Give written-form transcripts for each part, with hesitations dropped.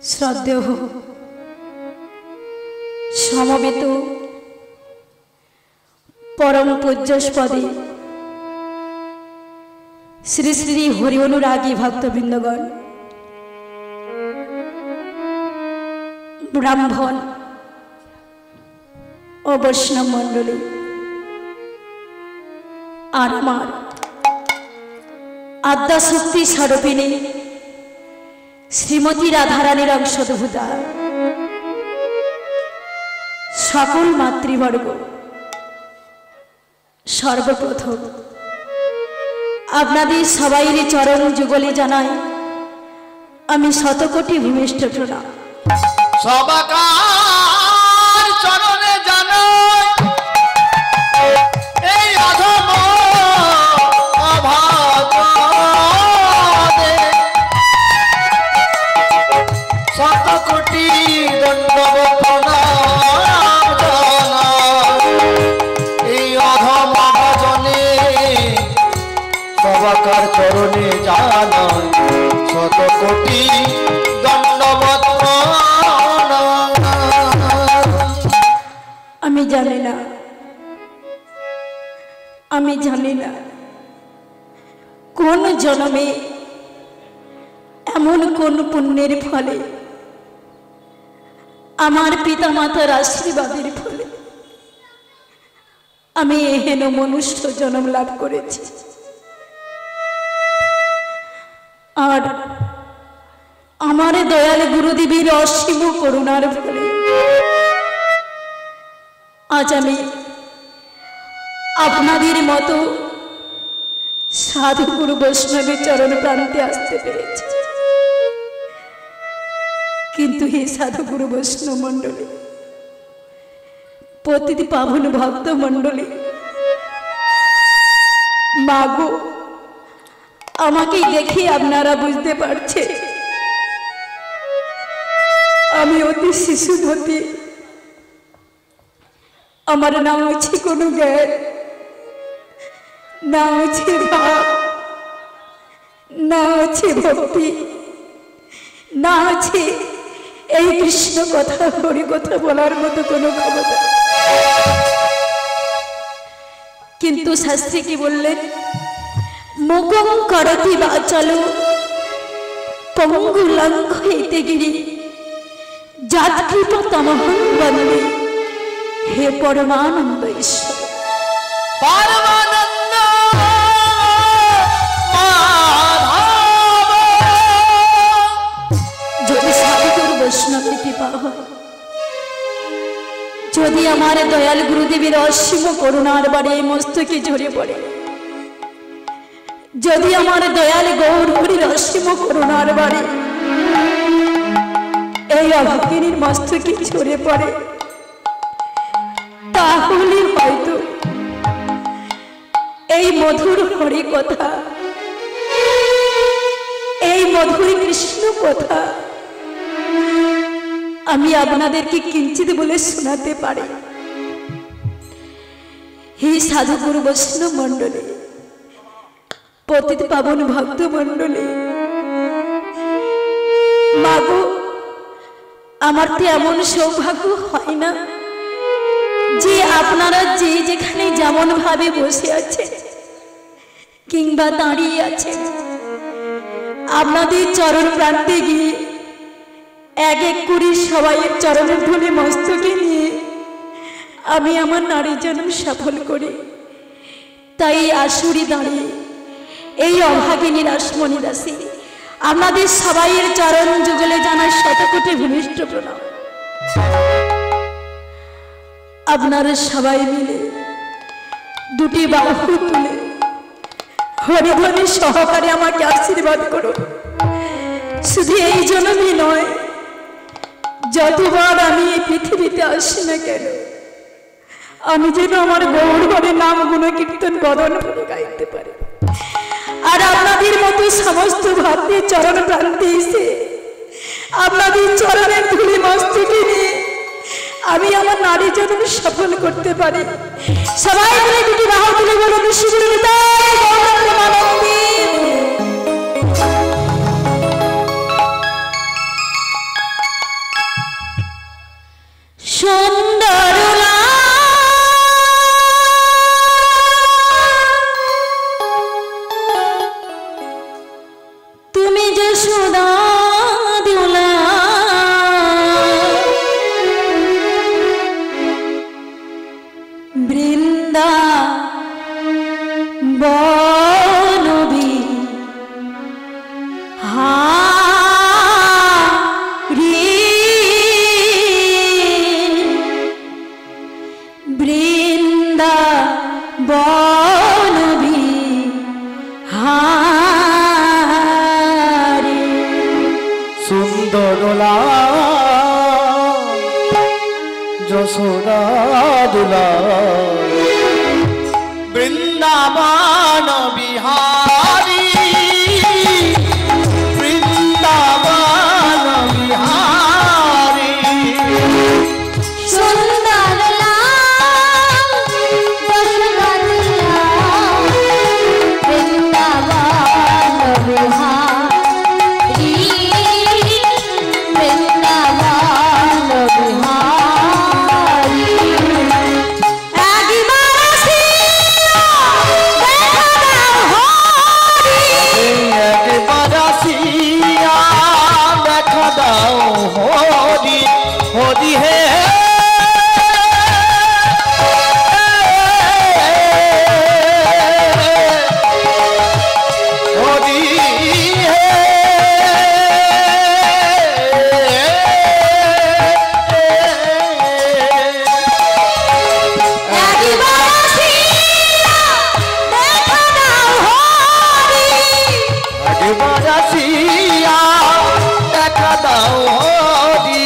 শ্রদ্ধেয় সমবেত परम पूज्यस्पदे श्री श्री हरि अनुरागी भक्तबृंदगण ब्राह्मण और वैष्णव मंडली और आमार आद्याशक्ति स्वरूपिणी श्रीमती राधारानीर अंशोद्भूता सकल मातृवर्ग सर्वप्रथम आपनादेर सबाइर चरण जुगले जानाई आमी शतकोटी भूमिष्ठ प्रणाम सबाकार चरणे जानाई এই অধম অভাগনে শতকোটি দণ্ডবত প্রণাম জানাই এই অধম ভজনে সবাকার চরণে জানাই শতকোটি দণ্ডবত প্রণাম। আমি জানি না কোন জন্মে এমন কোন পুণ্যের ফলে আমার পিতা মাতার আশীর্বাদের ফলে আমি এহেন মনুষ্য জন্ম লাভ করেছি আর আমার দয়াল গুরুদেবের অসীম করুণার ফলে আজ আমি আপনাদের মতো সাধু গুরু বৈষ্ণবের চরণ প্রান্তে আসতে পেরেছি। কিন্তু হে সাধু গুরু বৈষ্ণব মণ্ডলী, প্রতিটি পাবন ভক্ত মণ্ডলী, মাগো আমাকে দেখে আপনারা বুঝতে পারছে আমি অতি শিশুবতী। আমার না আছে কোনো জ্ঞান, না আছে ভাব, না আছে ভক্তি, না আছে এই কৃষ্ণ কথা হরি কথা বলার মতো কোনো ক্ষমতা। কিন্তু শাস্ত্রী কি বললেন? মুখং করতি বাচালো পঙ্গু লঙ্ঘয়িতে গিরি যাৎকৃপতমহং বন্দে হে পরমানন্দ ঈশ্বর। পরমানন্দ যদি সাধুগুরু বৈষ্ণবের কৃপা হয়, যদি আমার দয়াল গুরুদেবের অসীম করুণার বাড়ি মস্তকে ঝরে পড়ে, যদি আমার দয়াল গৌর হরির অসীম করুণার বাড়ি এই অভাগিনীর মস্তকে ঝরে পড়ে, তাহলে হয়তো এই মধুর হরি কথা, এই মধুর কৃষ্ণ কথা আমি আপনাদেরকে কিঞ্চিত বলে শোনাতে পারি। হে সাধু গুরু বৈষ্ণব মণ্ডলী, পতিত পাবন ভক্ত মণ্ডলী, মাগো আমার তো এমন সৌভাগ্য হয় না যে আপনারা যে যেখানে যেমন ভাবে বসে আছে কিংবা দাঁড়িয়ে আছে আপনাদের চরণ প্রান্তে গিয়ে এক এক করে সবাইয়ের চরণের ধরে মস্তকে নিয়ে আমি আমার নারী জন্ম সফল করি। তাই আসুরি দাঁড়িয়ে এই অভাগিনী রাসমণি দাসী আপনাদের সবাইয়ের চরণ যুগলে জানার শতকোটি ভূমিষ্ঠ প্রণাম। আপনারা সবাই মিলে দুটি বাহু তুলে হরিধ্বনি সহকারে আমাকে আশীর্বাদ করুন। শুধু এই জন্মই নয়, যতবার আমি এই পৃথিবীতে আসি না কেন আমি যেন আমার গৌর হরি নাম গুণ কীর্তন বদন করে গাইতে পারি। আর আপনাদের মতো সমস্ত ভক্তের চরণ প্রান্তে এসে আপনাদের চরণের ধুলি মস্তকে নিয়ে আমি আমার নারী জন্ম সফল করতে পারি। সবাই মিলে দুটি বাহু তুলে বলুন শিশুর নিতাই গৌর প্রেমানন্দে। সুন্দর লাল যশোদা দুলাল বৃন্দাবন বিহারী বৃন্দাবন বিহারী সুন্দর লাল যশোদা দুলাল বৃন্দাবন বিহারী বৃন্দাবন বিহারী একবার আসিয়া দেখা দাও হরি একবার আসিয়া দেখা দাও হরি হরি হে হরি হে একবার আসিয়া দেখা দাও হরি একবার আসিয়া দেখা দাও হরি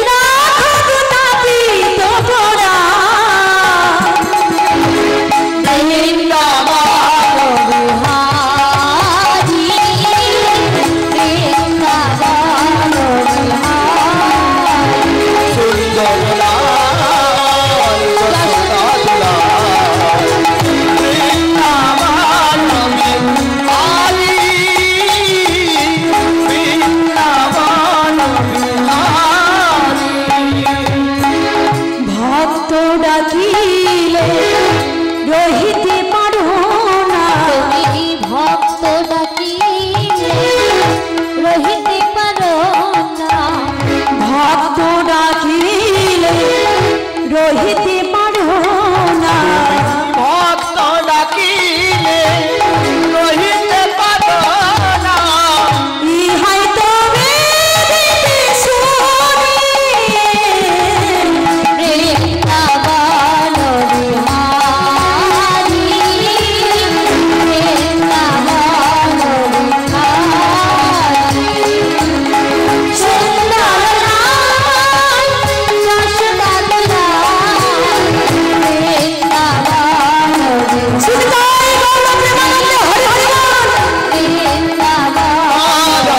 রাখো গুণাতীত পুরাণ বৃন্দাবন বিহারী বৃন্দাবন বিহারী সুন্দর লাল যশোদা দুলাল বৃন্দাবন বিহারী বৃন্দাবন বিহারী ভক্ত ডাকিলে রহিতে পারো না তুমি ভক্ত ডাকিলে রহিতে পারো না ভক্ত ডাকিলে রহিতে পারো না ভক্ত ডাকিলে রহিতে পারো না ইহাই তো বেদিতে শুনি বৃন্দাবন বিহারী বৃন্দাবন বিহারী সুন্দর লাল যশোদা দুলাল বৃন্দাবন সুখদাই গৌর প্রেমানন্দে হরি হরি বল। বৃন্দাবন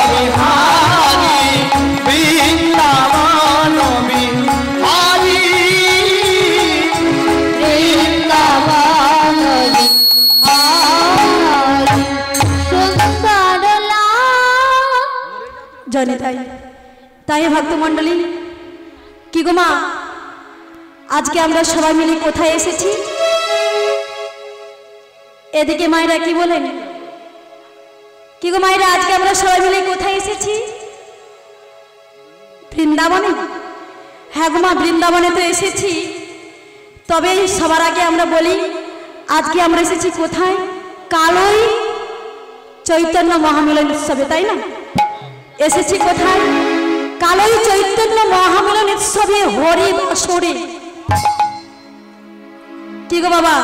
বিহারী বৃন্দাবন বিহারী বৃন্দাবন বিহারী সুন্দর লাল জানি তাই তাই ভক্তমণ্ডলী কি গো মা আজকে আমরা সবাই মিলে কোথায় এসেছি এদিকে মায়েরা কি বলেন কি গো মায়েরা আজকে আমরা সবাই মিলে কোথায় এসেছি বৃন্দাবনে হ্যাঁ গো মা বৃন্দাবনে তো এসেছি তবে সবার আগে আমরা বলি আজকে আমরা এসেছি কোথায় কালই চৈতন্য মহামিলন উৎসবে তাই না এসেছি কোথায় কালই চৈতন্য মহামিলন উৎসবে হরি বাসরে কি গো বাবা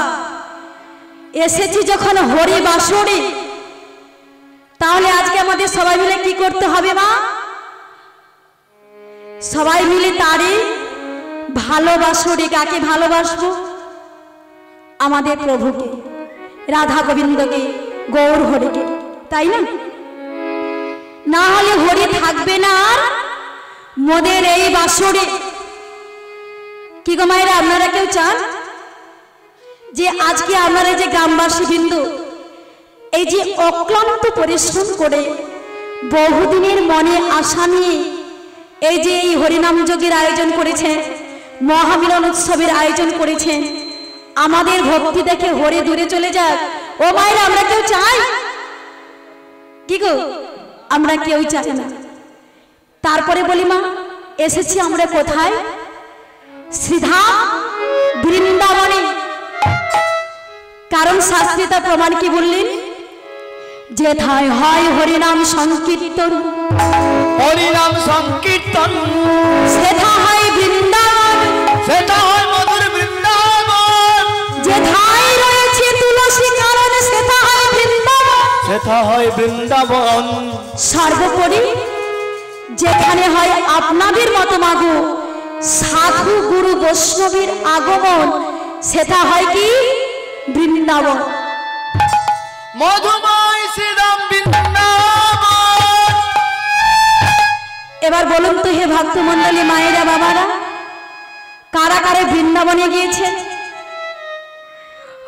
এসেছি যখন হরি বাসরে তাহলে আজকে আমাদের সবাই মিলে কি করতে হবে মা সবাই মিলে তারই ভালোবাসরে কাকে ভালোবাসবো আমাদের প্রভুকে রাধা গোবিন্দকে গৌর হরিকে তাই না না হলে হরি থাকবে না আর মোদের এই বাসরে কি গো মায়েরা আপনারা কেউ চান যে আজকে আপনারা যে গ্রামবাসী বিন্দু এই যে অক্লান্ত পরিশ্রম করে বহুদিনের মনে আশা নিয়ে এই যে এই হরিনাম যজ্ঞের আয়োজন করেছেন মহামিলন উৎসবের আয়োজন করেছেন আমাদের ভক্তি দেখে হরি দূরে চলে যাক ও মায়েরা আমরা কেউ চাই কি গো আমরা কেউ চাই না তারপরে বলি মা এসেছি আমরা কোথায় শ্রীধাম বৃন্দাবনে কারণ শাস্ত্রে তার প্রমাণ কি বললেন যেথায় হয় হরিনাম সংকীর্তন হরিনাম সংকীর্তন সেথা হয় বৃন্দাবন সেটা হয় মধুর বৃন্দাবন যেথায় রয়েছে তুলসী কারণ সেথা হয় বৃন্দাবন সেটা হয় বৃন্দাবন সর্বোপরি যেখানে হয় আপনাদের মতো মাগো সাধু গুরু বৈষ্ণবীর আগমন, সেটা হয় কি বৃন্দাবন। মধুময় শ্রীরাম বৃন্দাবন। এবার বলুন তো হে ভক্তমণ্ডলী, মায়েরা বাবারা, কারা কারা বৃন্দাবনে গিয়েছেন?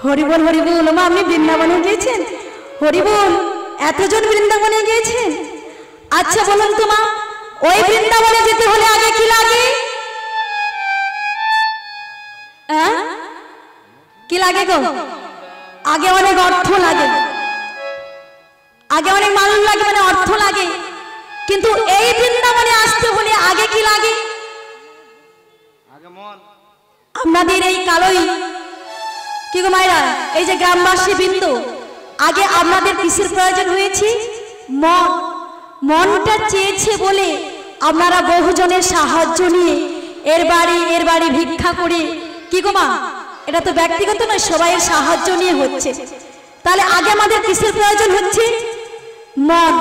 হরিবল হরিবল। মা, আপনি বৃন্দাবনে গিয়েছেন? হরিবল। এতজন বৃন্দাবনে গিয়েছেন? আচ্ছা বলুন তো মা, ওই বৃন্দাবনে যেতে হলে আগে কি লাগে? কি লাগে গো? আগে অনেক অর্থ লাগে, আগে অনেক মানুষ লাগে, মানে অর্থ লাগে। কিন্তু এই বৃন্দাবনে আসতে হলে আগে কি লাগে? আপনাদের এই কালোই কি গো মায়েরা, এই যে গ্রামবাসী বৃন্দ, আগে আপনাদের কিসের প্রয়োজন হয়েছে? মন। মনটা চেয়েছে বলে আপনারা বহুজনের সাহায্য নিয়ে এর বাড়ি ভিক্ষা করে, কি গো মা, এটা তো ব্যক্তিগত নয়, সবাইয়ের সাহায্য নিয়ে হচ্ছে। তাহলে আগে আমাদের কিসের প্রয়োজন হচ্ছে? মন।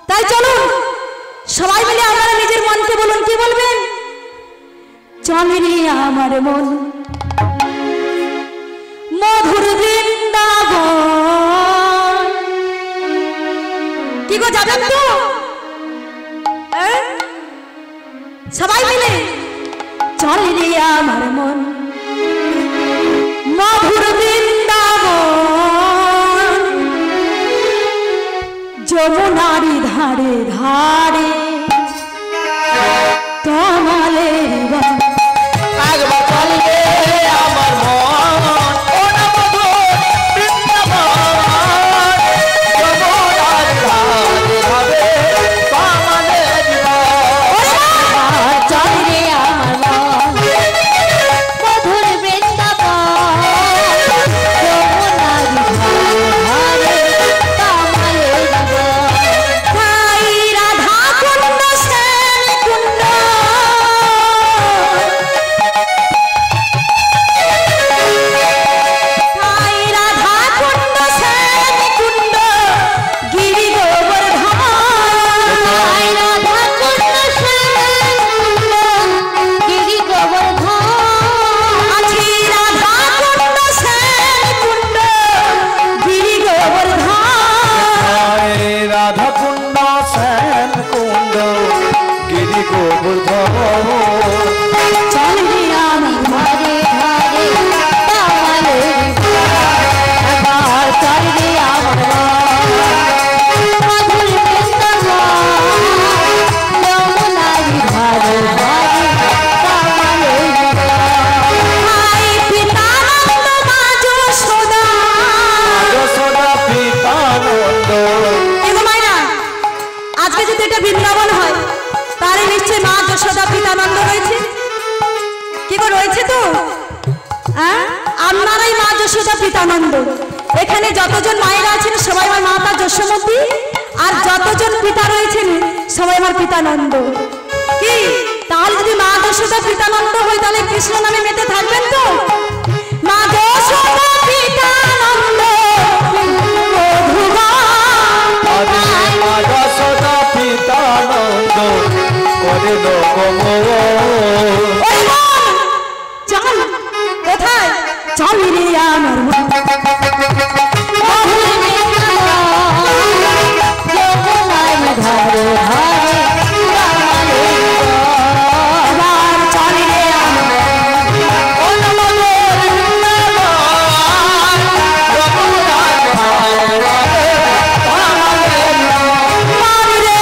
তাই চলুন সবাই মিলে আপনারা নিজের মনকে বলুন, কি বলবেন? চলে রে আমার মন মধুর বৃন্দাবন। কি গো, যাবেন তো? সবাই মিলে চলে রে আমার মন মধুর বৃন্দাবন, যমুনারি ধারে ধারে কমলের বন। একবার চলবে আমার মন ও না মধুর বৃন্দাবন, যমুনার ধারে ধারে কমলের বন। চল রে আমার মন মধুর বৃন্দাবন, যমুনার ধারে কমলের বন। তাই রাধা কুণ্ড শ্যাম কুণ্ড, তাই রাধা কুণ্ড শ্যাম কুণ্ড গিরি গোবর্ধন। তাই রাধা কুণ্ড শ্যাম কুণ্ড গিরি গোবর্ধন। আছি রাধা কুণ্ড শ্যাম কুণ্ড গিরি গোবর্ধন। রাধা কুণ্ড শ্যাম কুণ্ড গিরি গোবর্ধন। চল রে আমার ধারে ধারে কমলের বন। এবার চল রে আমার মন মধুর বৃন্দাবন, যমুনার ধারে ধারে কমলের বন। ভাই পিতানন্দ মা যশোদা। যশোদা পিতানন্দ। এগো মাইনা, আজকে যদি এটা বৃন্দাবন হয় তাহলে নিশ্চয়ই মা যশোদা পিতানন্দ রয়েছে। কি গো, রয়েছে তো? আপনারাই মা যশোদা পিতানন্দ। এখানে যতজন মায়েরা আছেন সবাই আমার মাতা যশোমতী, আর যতজন পিতা রয়েছেন সবাই আমার পিতানন্দ। কি তাহলে যদি মা যশোদা পিতানন্দ হয় তাহলে কৃষ্ণ নামে মেতে থাকবেন তো? মা যশোদা পিতানন্দ মধুগান। আরে মা যশোদা পিতানন্দ করে নগমন। ওই মন, চল কোথায়? চল রে আমার মন মধুর বৃন্দাবন, যমুনার ধারে ধারে কমলের বন। এবার চল রে আমার ও না মধুর বৃন্দাবন, যমুনার ধারে ধারে কমলের বন। মন রে।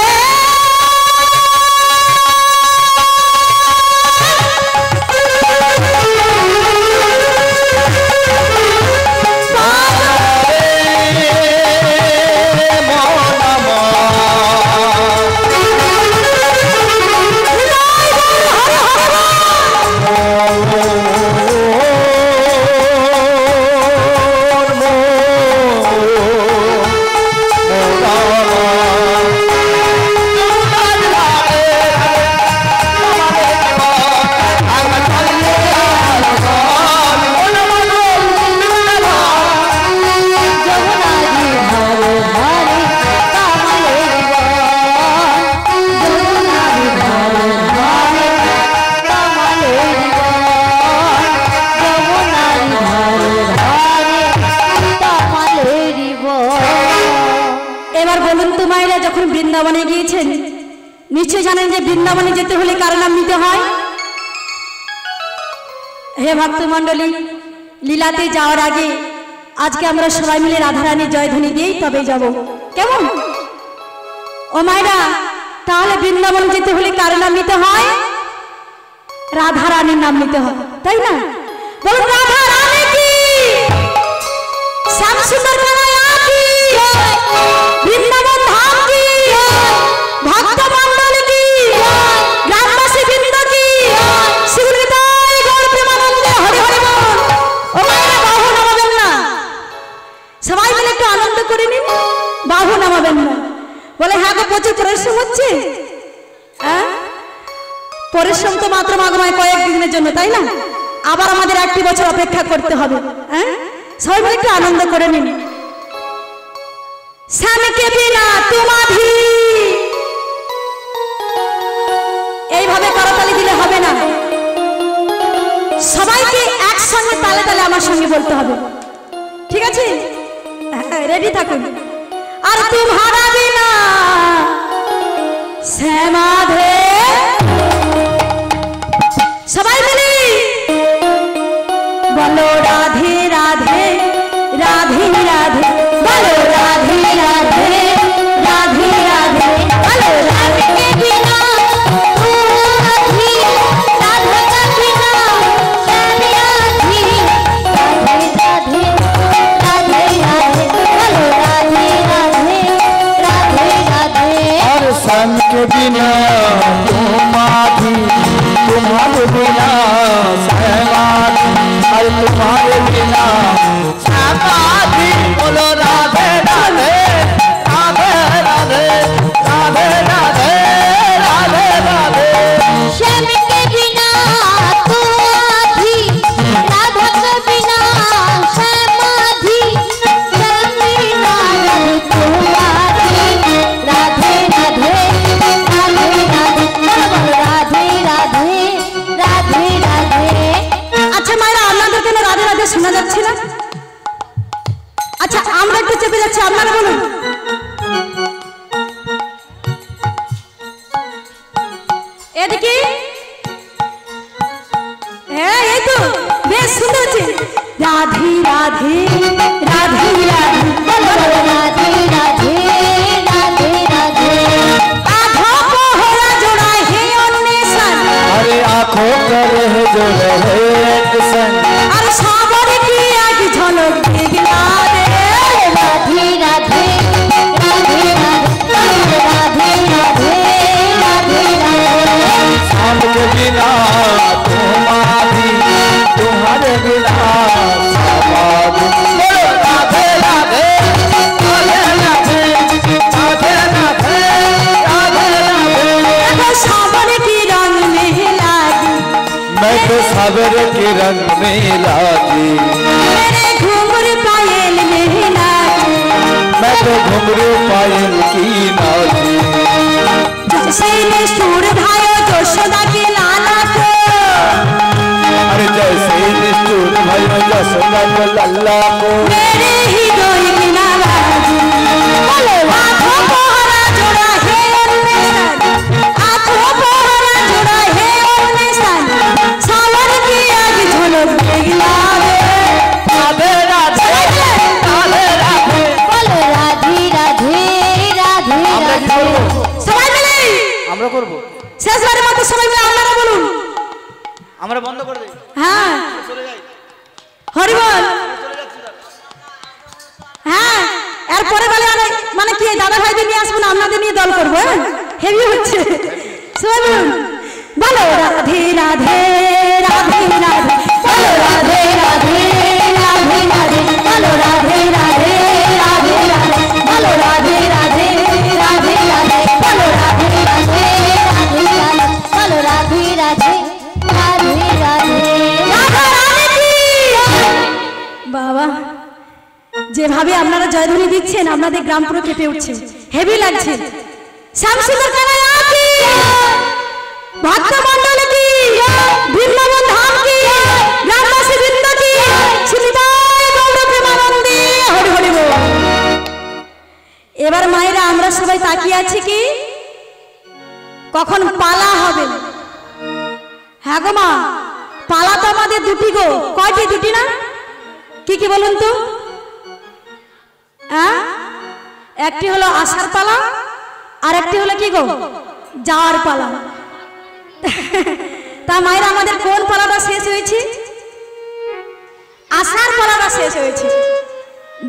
জানেন যে বৃন্দাবনে যেতে হলে কার নাম নিতে হয়? হে ভক্তমণ্ডলী, লীলাতে যাওয়ার আগে আজকে আমরা সবাই মিলে রাধারানীর জয়ধ্বনি দিয়েই তবে যাব, কেমন? ও মায়েরা, তাহলে বৃন্দাবন যেতে হলে কার নাম নিতে হয়? রাধারানীর নাম নিতে হয়, তাই না? বলুন রাধা রানী কি, শ্যাম সুন্দর কানাইয়া কি, বৃন্দাবন ধাম কি, ভক্তমণ্ডলী কি, গ্রামবাসী বৃন্দ কি, শ্রীহৃদয় গৌর প্রেমানন্দে হরি হরি বল। ও মায়েরা, বাহু নামাবেন না, সবাই মিলে একটু আনন্দ করে নিন, বাহু নামাবেন না। বলে হ্যাঁ গো, প্রচুর পরিশ্রম হচ্ছে। হ্যাঁ, পরিশ্রম তো মাত্র মাগমায় কয়েকদিনের জন্য, তাই না? আবার আমাদের 1 বছর অপেক্ষা করতে হবে। হ্যাঁ, সবাই মিলে একটু আনন্দ করে নিন। স্বামীকে বিনা তোমাধি, এইভাবে করতালি দিলে হবে না, সবাইকে একসঙ্গে তালে তালে আমার সঙ্গে বলতে হবে, ঠিক আছে? রেডি থাকুন। আর তোমারা বিনা শ্যামাধে, সবাই মিলে বলো রাধে রাধে রাধে রাধে, বলো রাধে রাধে রাধে রাধে, বলো রাধে বিনা के बिना तुम्हारी, तुम्हारे बिना समाधि, अरे तुम्हारे बिना समाधि। बोलो राधे राधे राधे राधे राधे राधे राधे राधे। श्याम के बिना तू आधी, राधा के बिना समाधि, श्याम बिना तू आधी, राधे राधे শোনা যাচ্ছে না? আচ্ছা, আমরা একটু চেপে যাচ্ছি, আপনারা বলুন। এদিকে, হ্যাঁ এই তো বেশ সুন্দর হচ্ছে। রাধে রাধে রাধে রাধে, বলো রাধে রাধে রাধে রাধে। आँखों को होरा जोड़ा है अन्वेषण, अरे आँखों कर है जो रहे किसन, अरे सावर की आग झलक दिखला दे। राधे राधे राधे राधे राधे राधे राधे राधे। शाम के बिना तुम्हारी, तुम्हारे बिना समाधि। बोलो राधे राधे राधे राधे राधे राधे राधे राधे। देखो सावर की रंग में लागी, मैं तो सावर के रंग में लागी, मेरे घुंघरू पायल में लागी, मैं तो घुंघरू पायल की नाची। जैसे ने सूर भायो यशोदा के लाला को, अरे जैसे निष्ठुर भाई यशोदा को लल्ला को, मेरे हृदय की नाराजी। बोलो आँखों को हरा जोड़ा है अन्वेषण, आँखों को हरा जोड़ा है अन्वेषण, सावर की आग झलक दिखला दे। राधे राधे राधे राधे। बोलो राधे राधे राधे राधे। সবাই মিলে আমরা করব, শেষবারের মতো সবাই মিলে আপনারা বলুন। আমরা বন্ধ করে দেই, হ্যাঁ, চলে যাই, হরি বল। চলে যাচ্ছি দাদা। হ্যাঁ, এরপরে বলে মানে কি দাদা ভাইদের নিয়ে আসবো না, আপনাদের নিয়ে দল করবো। হ্যাঁ, হেভি হচ্ছে, সবাই বলুন। বলো রাধে রাধে রাধে রাধে, বলো রাধে রাধে রাধে রাধে, বলো রাধে রাধে রাধে রাধে, বলো রাধে রাধে রাধে রাধে, বলো রাধে রাধে राधे राधे बोलो राधे राधे राधे राधे। রাধা রানী কি। বাবা, যেভাবে আপনারা জয়ধ্বনি দিচ্ছেন আপনাদের গ্রাম পুরো কেঁপে উঠছে, হেভি লাগছে। শ্যাম সুন্দর কানাইয়া কি, ভক্তমণ্ডলী কি, বৃন্দাবন ধাম কি, গ্রামবাসী বৃন্দ কি, শ্রীহৃদয় গৌর প্রেমানন্দে হরি হরি বল। এবার মায়েরা আমরা সবাই তাকিয়ে আছি কি কখন পালা হবে। হ্যাঁ গো মা, পালা তো আমাদের দুটি গো। কয়টি? দুটি না? কি কি বলুন তো? হ্যাঁ, একটি হলো আসার পালা, আর একটি হলো কি গো? যাওয়ার পালা। তা মায়ের আমাদের কোন পালাটা শেষ হয়েছে? আসার পালাটা শেষ হয়েছে,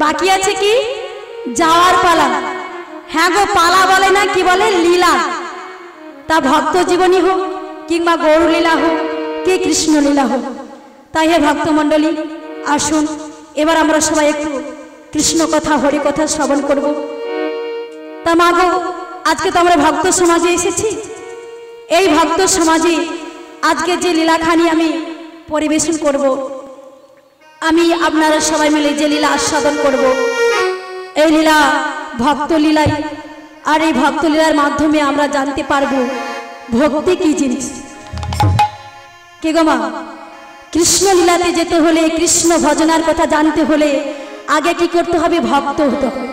বাকি আছে কি? যাওয়ার পালা। হ্যাঁ গো, পালা বলে না, কি বলে? লীলা। তা ভক্ত জীবনী হোক কিংবা গৌর লীলা হোক কি কৃষ্ণ লীলা হোক, তাই হে ভক্ত মণ্ডলী, আসুন এবার আমরা সবাই একটু কৃষ্ণ কথা হরি কথা শ্রবণ করব। তা মা গো, আজকে তো আমরা ভক্ত সমাজে এসেছি। এই ভক্ত সমাজে আজকে যে লীলাখানি আমি পরিবেশন করব, আমি আপনারা সবাই মিলে যে লীলা আস্বাদন করব, এই লীলা ভক্ত লীলাই। আর এই ভক্ত লীলার মাধ্যমে আমরা জানতে পারবো ভক্তি কি জিনিস। কে গো মা, কৃষ্ণ লীলাতে যেতে হলে, কৃষ্ণ ভজনার কথা জানতে হলে আগে কি করতে হবে? ভক্ত হতে হবে।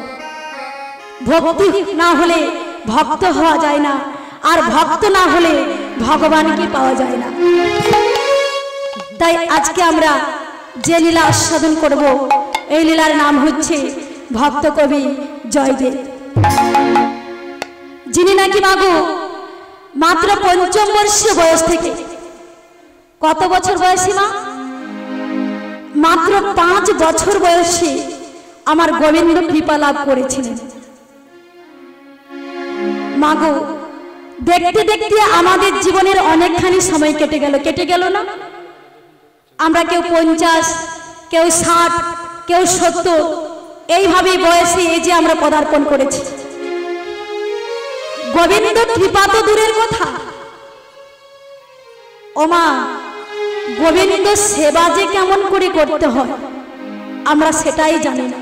ভক্তি না হলে ভক্ত হওয়া যায় না, আর ভক্ত না হলে ভগবানকে পাওয়া যায় না। তাই আজকে আমরা যে লীলা আস্বাদন করব, এই লীলার নাম হচ্ছে ভক্ত কবি জয়দেব, যিনি নাকি মাগো মাত্র ৫ম বর্ষীয় বয়স থেকে, কত বছর বয়সী মা? মাত্র ৫ বছর বয়সে আমার গোবিন্দ কৃপা লাভ করেছিলেন। মাগো, দেখতে দেখতে আমাদের জীবনের অনেকখানি সময় কেটে গেল না? আমরা কেউ ৫০, কেউ ৬০, কেউ ৭০, এইভাবে বয়সে এই যে আমরা পদার্পণ করেছি। গোবিন্দ কৃপা তো দূরের কথা, ও মা, গোবিন্দ সেবা যে কেমন করে করতে হয় আমরা সেটাই জানি না।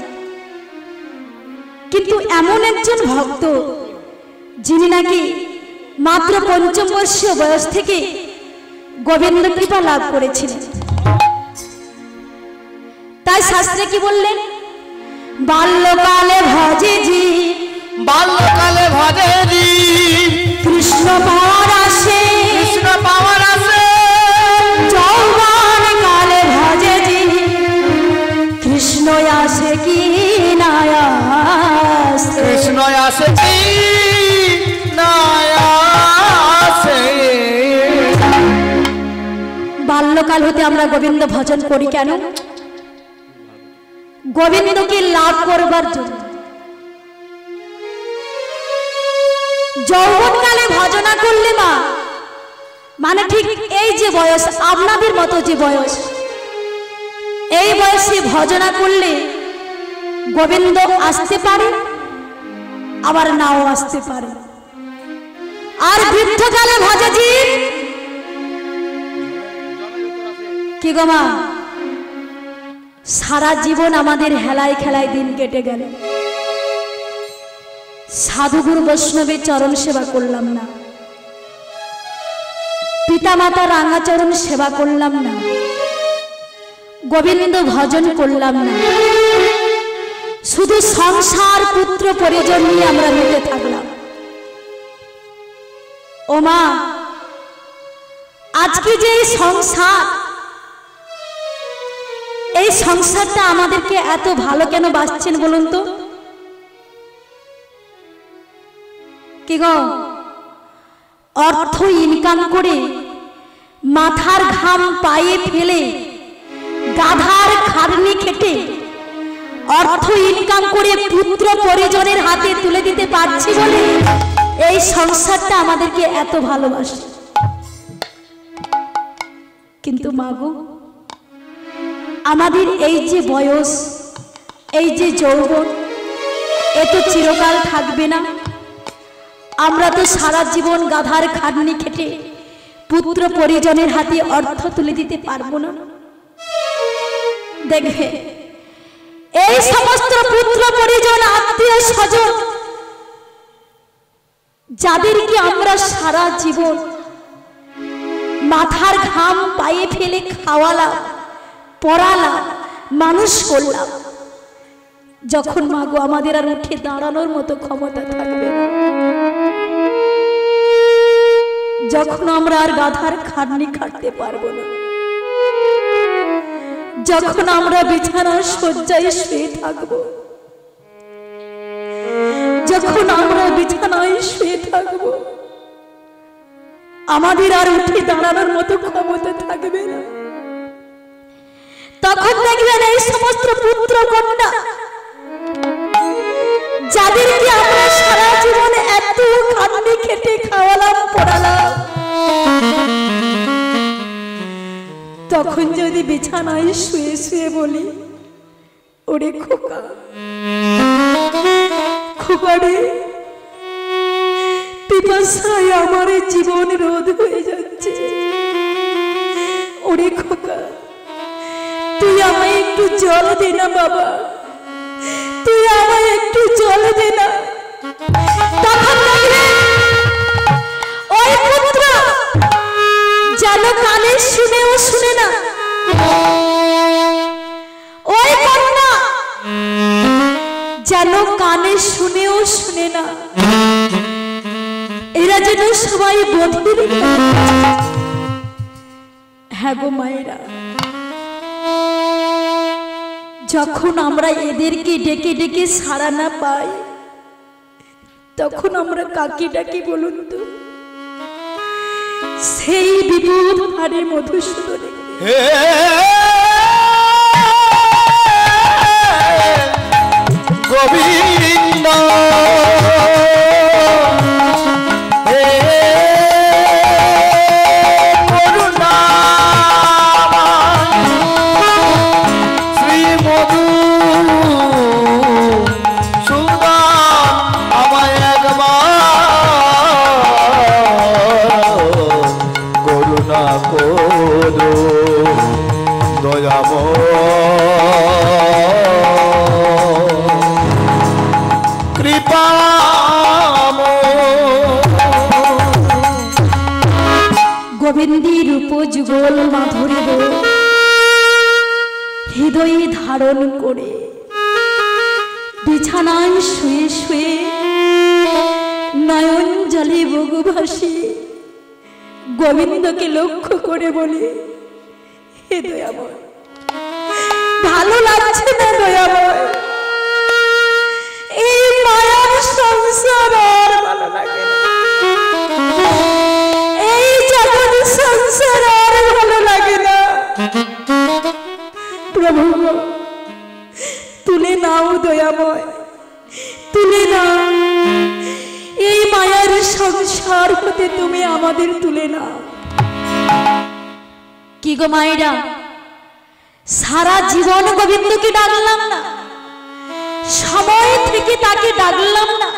কিন্তু এমন একজন ভক্ত যিনি নাকি মাত্র ৫ম বর্ষীয় বয়স থেকে গোবিন্দ কৃপা লাভ করেছিলেন। তাই শাস্ত্রে কি বললেন? বাল্যকালে ভজেজি, বাল্যকালে ভজেরি কৃষ্ণ পাওয়ার আসে, কৃষ্ণ পাওয়ার আসে, যৌবন কালে ভজেজি, কৃষ্ণ আসে কি না আসে, কৃষ্ণ আসে কি না আসে। বাল্যকাল হতে আমরা গোবিন্দ ভজন করি কেন? গোবিন্দকে লাভ করবার জন্য। যৌবনকালে ভজনা করলে মা, মানে ঠিক এই যে বয়স, আপনাদের মতো যে বয়স, এই বয়সে ভজনা করলে গোবিন্দ আসতে পারে, আবার নাও আসতে পারে। আর বৃদ্ধকালে ভজেজি কি গো মা, সারা জীবন আমাদের হেলায় খেলায় দিন কেটে গেল, সাধুগুরু বৈষ্ণবের চরণ সেবা করলাম না, পিতা মাতা রাঙাচরণ সেবা করলাম না, গোবিন্দ ভজন করলাম না, শুধু সংসার পুত্র পরিজন নিয়ে আমরা মেতে থাকলাম। ও মা, আজকে যে এই সংসারটা আমাদেরকে এত ভালো কেন বাঁচছেন বলুন তো? কি গো, অর্থ ইনকাম করে মাথার ঘাম পায়ে ফেলে গাধার খাটনি খেটে অর্থ ইনকাম করে পুত্র পরিজনের হাতে তুলে দিতে পারছি বলে এই সংসারটা আমাদেরকে এত ভালোবাসে। কিন্তু মাগো, আমাদের এই যে বয়স, এই যে যৌবন, এ তো চিরকাল থাকবে না। আমরা তো সারা জীবন গাধার খাটনি খেটে পুত্র পরিজনের হাতে অর্থ তুলে দিতে পারবো না। দেখবে, এই সমস্ত পুত্র পরিজন, আত্মীয় স্বজন, যাদেরকে আমরা সারা জীবন মাথার ঘাম পায়ে ফেলে খাওয়ালাম, পড়ালাম, মানুষ করলাম, যখন মাগো আমাদের আর উঠে দাঁড়ানোর মতো ক্ষমতা থাকবে না, যখন আমরা আর গাধার খাটনি খাটতে পারবো না, যখন আমরা বিছানার শয্যায় শুয়ে থাকবো, যখন আমরা বিছানায় শুয়ে থাকবো, আমাদের আর উঠে দাঁড়ানোর মতো ক্ষমতা থাকবে না, তখন দেখবেন এই সমস্ত পুত্র কন্যা যাদেরকে আমরা সারা জীবনে এত খাটনি খেটে খাওয়ালাম পড়ালাম, তখন যদি বিছানায় শুয়ে শুয়ে বলি, ওরে খোকা, খোকা রে, পিপাসায় আমার জীবন রোধ হয়ে যাচ্ছে, ওরে খোকা, তুই আমায় একটু জল দে না বাবা, তুই আমায় একটু জল দে না। তখন ওই পুত্র যেন কানে শুনেও শুনে না, ওই কন্যা যেন কানে শুনেও শুনে না, এরা যেন সবাই বধির। হ্যাঁ গো মায়েরা, যখন আমরা এদেরকে ডেকে ডেকে সাড়া না পাই, তখন আমরা কাকে ডাকি বলুন তো? সেই বিপদ হারে মধুসূদন গোবিন্দ গোবিন্দের উপযুগল মাধুরী হৃদয়ে ধারণ করে বিছানায় শুয়ে শুয়ে নয়ন জলে বগু ভাসি গোবিন্দকে লক্ষ্য করে বলি, হে দয়াময়, ভালো লাগছে না দয়াময়, এই মায়ার সংসার আর ভালো লাগে না, এই জগৎ সংসার আর ভালো লাগে না। প্রভু তুলে নাও দয়াময়, তুলে নাও, এই মায়ার সংসার হতে তুমি আমাদের তুলে নাও। কি গো মায়েরা, সারা জীবন গোবিন্দকে ডাকলাম না, সময় থেকে তাকে ডাকলাম না,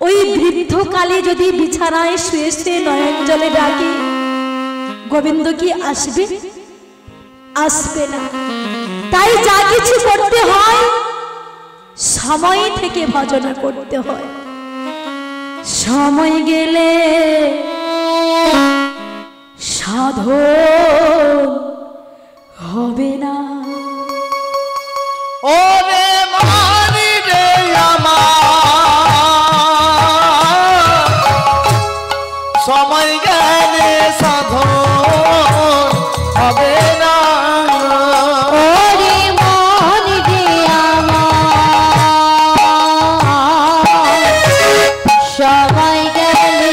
ওই বৃদ্ধকালে যদি বিছানায় শুয়ে শুয়ে নয়ন জলে ডাকি, গোবিন্দ কি আসবে? আসবে না। তাই যা কিছু করতে হয় সময় থেকে ভজনা করতে হয়, সময় গেলে সাধন হবে না। ওরে মানি রে আমার, সময় গেলে সাধন হবে না। ওরে মানি রে আমার, সময় গেলে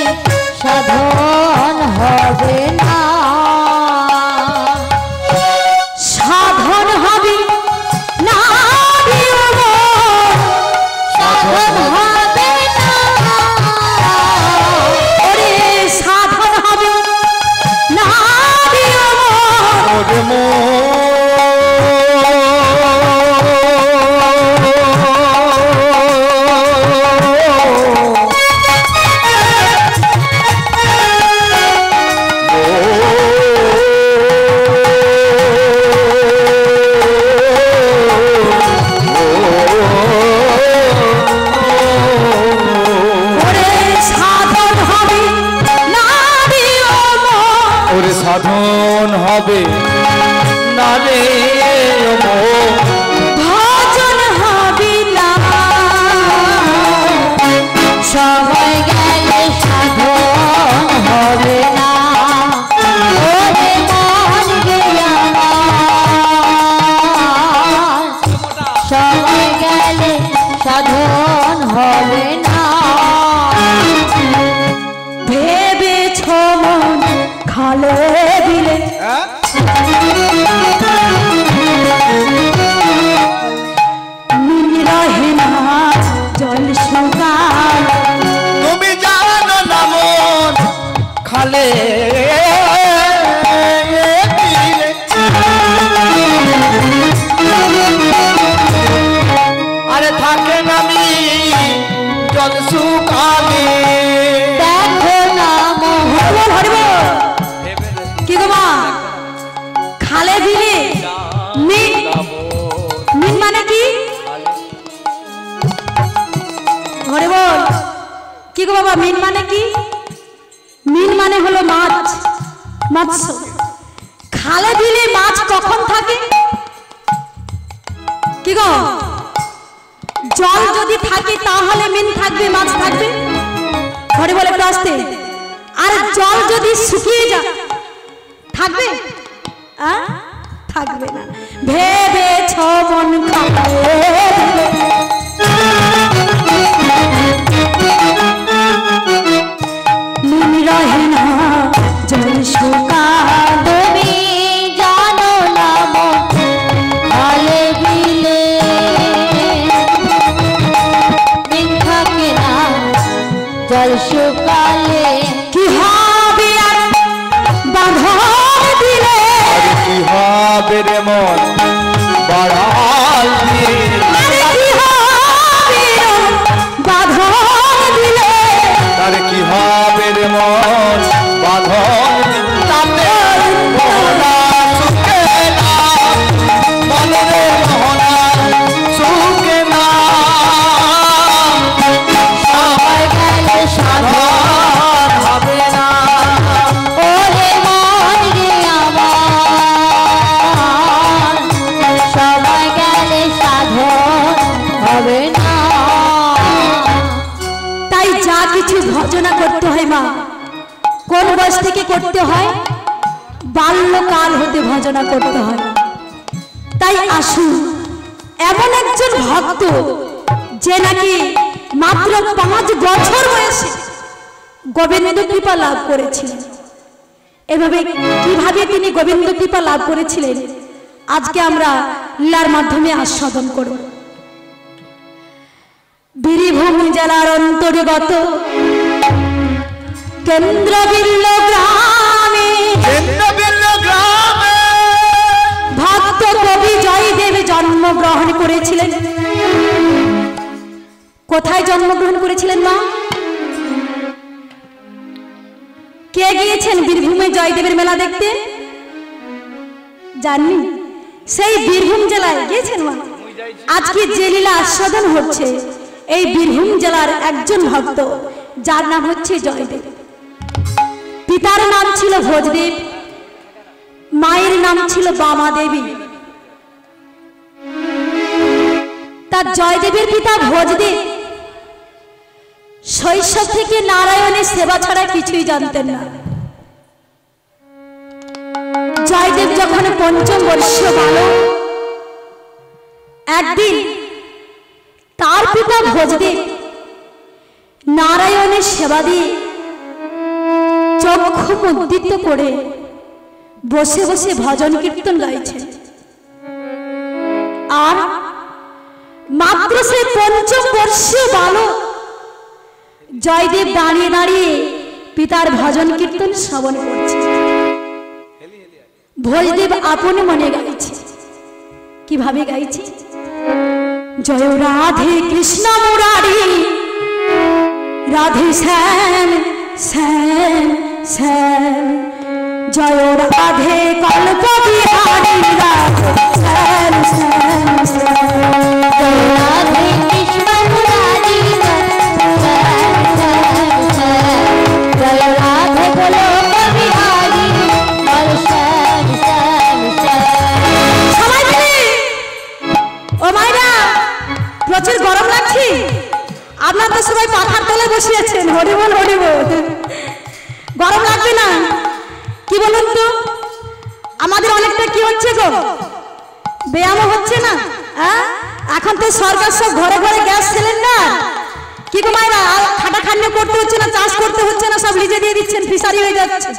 সাধন হবে না। সাধন হবে না, সাধন হবে না। ওরে সাধন হবে না, ওরে সাধন হবে না রে ভজন হবে না। সময় গেলে সাধন হবে ছমন খালে বিলে মিল রহে না জল শুকাল তুমি জানো না মন খালে আরে থাকে না মি জল শুকালে দেখো না হরিবল হরিবল কি গো মা খালে বিলে মিল মিল মানে কি হরিবল কি গো বাবা মিল মানে কি মিল মানে হলো মাছ মৎস্য খালে বিলে মাছ কখন থাকে কি গো জল যদি থাকে তাহলে মিল থাকবে মাছ থাকবে হরিবল একটু আসতে আর জল যদি শুকিয়ে যায় থাকবে থাকবে না ভেবেছ মন খালে মিল রহে না জল শুকাল তুমি জানো না মন খালে বিলে দিন থাকে না জল শুকালে কি হবে আর বাঁধন দিলে কি হবে রে মন বাড়াল দিয়ে আরে কি হবে বাঁধন দিলে তার কি হবে রে মন বাঁধন তাতে মোহনা সুখে না মনে মোহনা সুখে না সবাই গেলে সাধন হবে না ওরে মন রে আমার সবাই গেলে সাধন হবে না তাই যা কিছু ভজনা করতে হয় মা কোন বয়স থেকে করতে হয় বাল্যকাল হতে ভজনা করতে হয় তাই আসুন এমন একজন ভক্ত যে নাকি মাত্র 5 বছর বয়সে গোবিন্দ কৃপা লাভ করেছিলেন এভাবে কিভাবে তিনি গোবিন্দ কৃপা লাভ করেছিলেন আজকে আমরা লীলার মাধ্যমে আস্বাদন করব বীরভূম জেলার অন্তর্গত কেন্দ্রবিল্ল গ্রামে গ্রামে ভক্ত কবি জয়দেব জন্মগ্রহণ করেছিলেন কোথায় জন্মগ্রহণ করেছিলেন মা কে গিয়েছেন বীরভূমে জয়দেবের মেলা দেখতে জাননি সেই বীরভূম জেলায় গিয়েছেন মা আজকে যে লীলা আস্বাদন হচ্ছে এই বীরভূম জেলার একজন ভক্ত যার নাম হচ্ছে জয়দেব পিতার নাম ছিল ভোজদেব মায়ের নাম ছিল বামা দেবী তার জয়দেবের পিতা ভোজদেব শৈশব থেকে নারায়ণের সেবা ছাড়া কিছুই জানতেন না জয়দেব যখন 5ম বর্ষীয় বালক একদিন তার পিতা ভোজদেব নারায়ণের সেবা দিয়ে চক্ষু মুদ্রিত করে বসে বসে ভজন কীর্তন গাইছেন আর মাত্র সেই 5ম বর্ষীয় বালক জয়দেব দাঁড়িয়ে দাঁড়িয়ে পিতার ভজন কীর্তন শ্রবণ করছে ভোজদেব আপন মনে গাইছে কিভাবে গাইছে জয় রাধে কৃষ্ণ মুরারি রাধে শ্যাম শ্যাম শ্যাম জয় রাধে কল্প বিহারী রাধে শ্যাম শ্যাম শ্যাম রাধে কৃষ্ণ মুরারি জয় রাধে বলো বিহারি বল শ্যাম শ্যাম শ্যাম সবাই মিলে ও মাইরা প্রচুর গরম লাগছে আপনারা তো সবাই পাখার তলে বসে আছেন হরিবল হরিবল গরম লাগবে না কি বলুন তো আমাদের অনেকটা কি হচ্ছে গো ব্যায়াম হচ্ছে না এখন তো সরকার সব ঘরে ঘরে গ্যাস সিলিন্ডার কি গো মায়েরা, খাটাখাটনি করতে হচ্ছে না, চাষ করতে হচ্ছে না, সব লিজে দিয়ে দিচ্ছেন, ফিশারি হয়ে যাচ্ছে।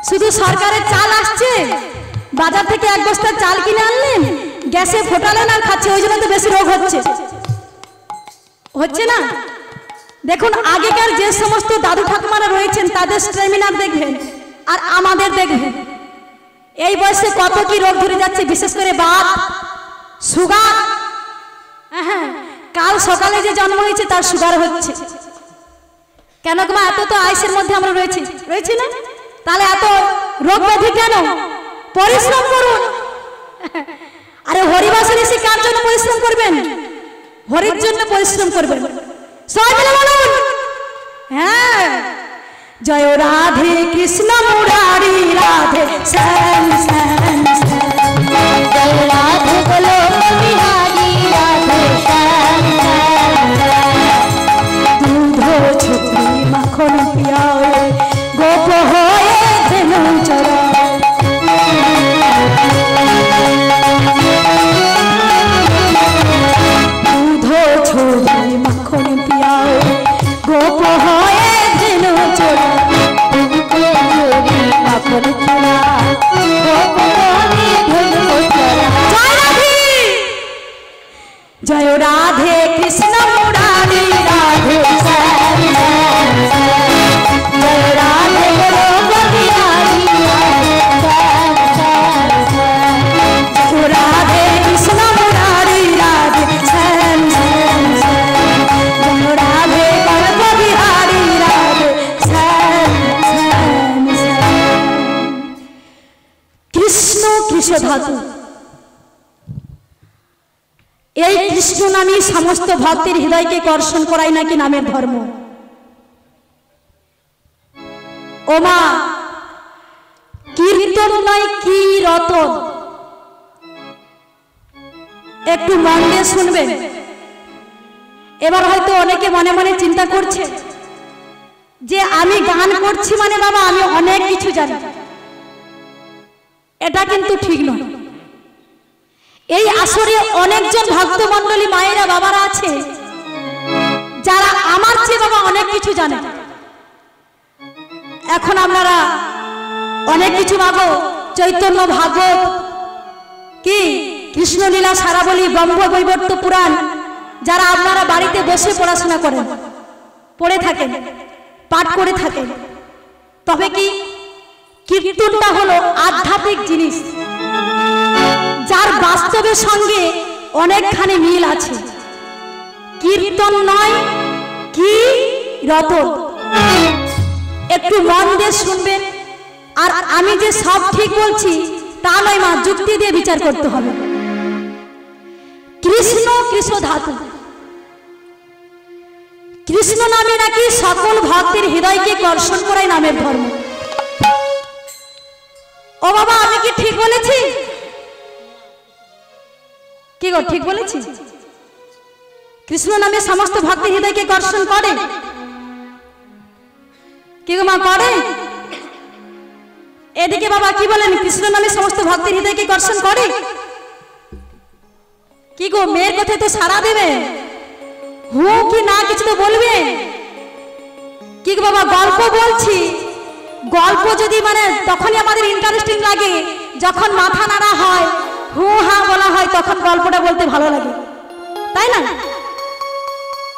শুধু সরকারের চাল আসছে, বাজার থেকে এক বস্তা চাল কিনে আনলেন, গ্যাসে ফোটালেন আর খাচ্ছে, ওই জন্য তো বেশি রোগ হচ্ছে না। দেখুন আগেকার যে সমস্ত দাদু ঠাকুমারা রয়েছেন তাদের স্ট্যামিনার দেখবেন আর আমাদের দেখবেন, এই বয়সে কত কি রোগ ধরে যাচ্ছে, বিশেষ করে বাত, সুগার। হ্যাঁ, কাল সকালে যে জন্ম হয়েছে তার সুগার হচ্ছে। কেন গো মা, এত তো আইসের মধ্যে আমরা রয়েছি না, তাহলে এত রোগ ব্যাধি কেন? পরিশ্রম করুন। আরে হরিবাসে এসে কার জন্য পরিশ্রম করবেন? হরির জন্য পরিশ্রম করবেন। সবাই মিলে বলুন, হ্যাঁ, জয় রাধে কৃষ্ণ মুরারি রাধে শ্যাম শ্যাম শ্যাম, জয় রাধে বলো বিহারি রাধে শ্যাম শ্যাম শ্যাম। দুধ ছুটি মাখন পিয়াও গোপ হয়ে ধেনু চরায়, দুধ ছুটি মাখন পিয়াও গোপ হয়ে ধেনু চরায়, মাখন চোরা গোপ হয়ে ধেনু চোরা। জয় রাধে কৃষ্ণ মুরারি রাধে শ্যাম শ্যাম শ্যাম, জয় রাধে বলো বিহারি রাধে শ্যাম শ্যাম শ্যাম, জয় রাধে কৃষ্ণ মুরারি রাধে শ্যাম শ্যাম শ্যাম, জয় রাধে বলো বিহারি রাধে শ্যাম শ্যাম শ্যাম। কৃষ্ণ কৃষ্ণ ধাতু, এই কৃষ্ণ নামই সমস্ত ভক্তের হৃদয়কে কর্ষণ করাই নাকি নামের ধর্ম। ও মা, কীর্তন নয় কি রতন, একটু মন দিয়ে শুনবেন। এবার হয়তো অনেকে মনে মনে চিন্তা করছে যে আমি গান করছি মানে বাবা আমি অনেক কিছু জানি, এটা কিন্তু ঠিক নয়। এই আসরে অনেকজন ভক্ত মন্ডলী মায়েরা বাবারা আছে যারা আমার চেয়ে বাবা অনেক কিছু জানে। এখন আপনারা অনেক কিছু ভাবো, চৈতন্য ভাগবত কি কৃষ্ণলীলা সারাবলী ব্রহ্ম বৈবর্ত পুরাণ, যারা আপনারা বাড়িতে বসে পড়াশোনা করেন, পড়ে থাকেন, পাঠ করে থাকেন, তবে কি কীর্তনটা হলো আধ্যাত্মিক জিনিস যার বাস্তবের সঙ্গে অনেকখানি মিল আছে। কীর্তন নয় কি রতন, একটু মন দিয়ে শুনবেন। আর আমি যে সব ঠিক বলছি তা নয় মা, যুক্তি দিয়ে বিচার করতে হবে। কৃষ্ণ কৃষ্ণ ধাতু, কৃষ্ণ নামে নাকি সকল ভক্তের হৃদয়কে কর্ষণ করাই নামের ধর্ম। ও বাবা, আমি কি ঠিক বলেছি? কি গো, ঠিক বলেছি? কৃষ্ণ নামে সমস্ত ভক্তের হৃদয়কে কর্ষণ করে, কি গো মা, করে? এদিকে বাবা কি বলেন, কৃষ্ণ নামে সমস্ত ভক্তের হৃদয়কে কর্ষণ করে? কি গো, মেয়ের কথায় তো সাড়া দেবে, হু কি না কিছু তো বলবে। কি গো বাবা, গল্প বলছি, গল্প যদি মানে তখনই আমাদের ইন্টারেস্টিং লাগে যখন মাথা নাড়া হয়, হু হা বলা হয়, তখন গল্পটা বলতে ভালো লাগে, তাই না?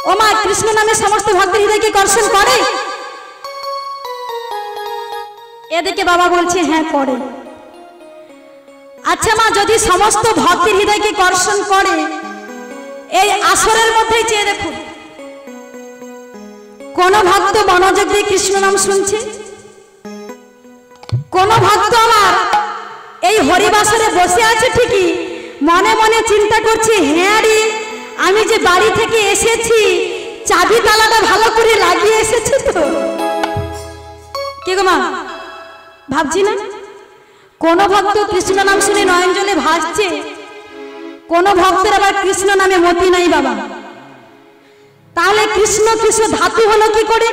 ও মা, কৃষ্ণ নামে সমস্ত ভক্তের হৃদয়কে কর্ষণ করে? এদিকে বাবা বলছে হ্যাঁ করে। আচ্ছা মা, যদি সমস্ত ভক্তের হৃদয়কে কর্ষণ করে, এই আসরের মধ্যেই চেয়ে দেখুন, কোন ভক্ত মনোযোগ দিয়ে কৃষ্ণ নাম শুনছে? কোন ভক্ত আমার এই হরিবাসরে বসে আছে ঠিকই, মনে মনে চিন্তা করছে, হ্যাঁ রে আমি যে বাড়ি থেকে এসেছি চাবি তালাটা ভালো করে লাগিয়ে এসেছি তো? কি গো মা, ভাবছি না? কোন ভক্ত কৃষ্ণ নাম শুনে নয়ন জলে ভাসছে, কোন ভক্তের আবার কৃষ্ণ নামে মতি নাই বাবা। তাহলে কৃষ্ণ কৃষ্ণ ধাতু হলো কি করে?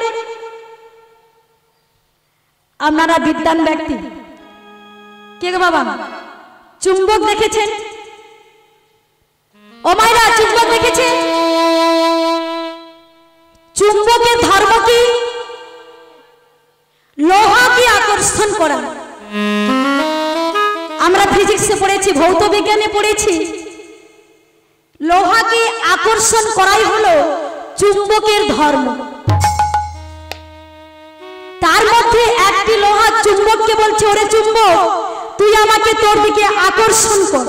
আপনারা বিদ্বান ব্যক্তি, কে গো বাবা, চুম্বক দেখেছেন? ও মায়েরা, চুম্বক দেখেছেন? চুম্বকের ধর্ম কি? লোহাকে আকর্ষণ করা। আমরা ফিজিক্সে পড়েছি, ভৌত বিজ্ঞানে পড়েছি, লোহাকে আকর্ষণ করাই হলো চুম্বকের ধর্ম। তার মধ্যে একটি লোহা চুম্বককে বলছে, ওরে চুম্বক, তুই আমাকে তোর দিকে আকর্ষণ কর।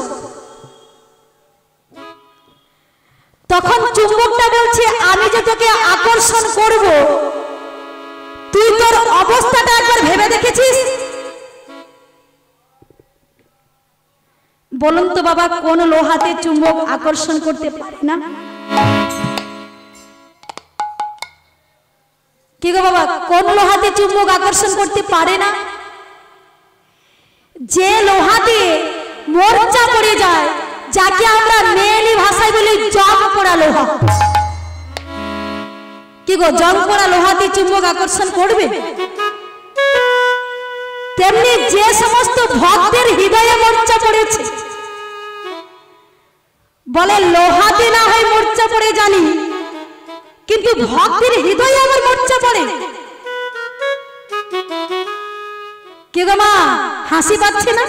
তখন চুম্বকটা বলছে, আমি যে তোকে আকর্ষণ করব, তুই তোর অবস্থাটা একবার ভেবে দেখেছিস? বলুন তো বাবা, কোন লোহাতে চুম্বক আকর্ষণ করতে পারে না? কি গো বাবা, কোন লোহাতে চুম্বক আকর্ষণ করতে পারে না? যে লোহাতে মোর্চা পড়ে যায়, যাকে আমরা মেয়েলি ভাষায় বলি জং পড়া লোহা। কি গো, জং পড়া লোহাতে চুম্বক আকর্ষণ করবে? তেমনি যে সমস্ত ভক্তের হৃদয়ে মোর্চা পড়েছে, বলে লোহাতে না হয় মোর্চা পড়ে জানি, কিন্তু ভক্তের হৃদয়ে আবার মোর্চা পড়ে। কে গো মা, হাসি পাচ্ছে না?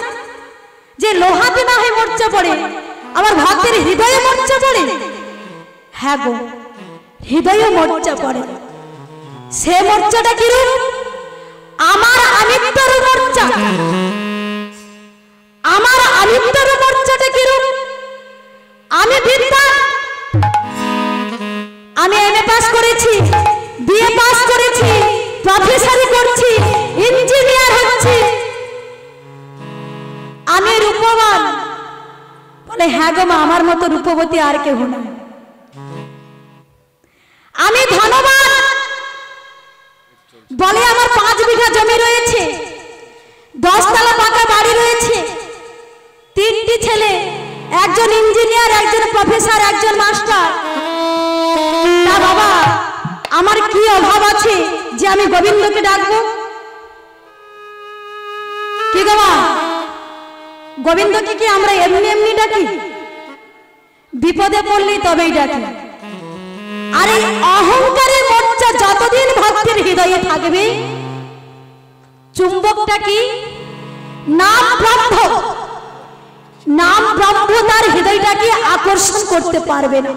যে লোহাতে না হয় মোর্চা পড়ে, আবার ভক্তের হৃদয়ে মোর্চা পড়ে। হ্যাঁ গো, হৃদয়ে মোর্চা পড়ে। সে মোর্চাটা কিরূপ? আমার আমিত্বর মোর্চা। আমার আমিত্বর মোর্চাটা কিরূপ? আমি বিদ্যা, আমি এমএ পাস করেছি, বিএ পাস করেছি, প্রফেসরি করছি, ইঞ্জিনিয়ার হচ্ছি, আমি রূপবান। বলে হ্যাঁ গো মা, আমার মতো রূপবতী আর কেউ না। আমি ধনবান। বলে আমার 5 বিঘা জমি রয়েছে, 10 তলা পাকা বাড়ি রয়েছে, 3টি ছেলে, একজন ইঞ্জিনিয়ার, একজন প্রফেসর, একজন মাস্টার। তা বাবা, আমার কি অভাব আছে যে আমি গোবিন্দকে ডাকবো? কি গো মা, গোবিন্দকে কি আমরা এমনি এমনি ডাকি? বিপদে পড়লেই তবেই ডাকি। আর এই অহংকারের মোর্চা যতদিন ভক্তের হৃদয়ে থাকবে, চুম্বকটা কি? নাম ব্রহ্ম। নাম ব্রহ্ম তার হৃদয়টাকে আকর্ষণ করতে পারবে না।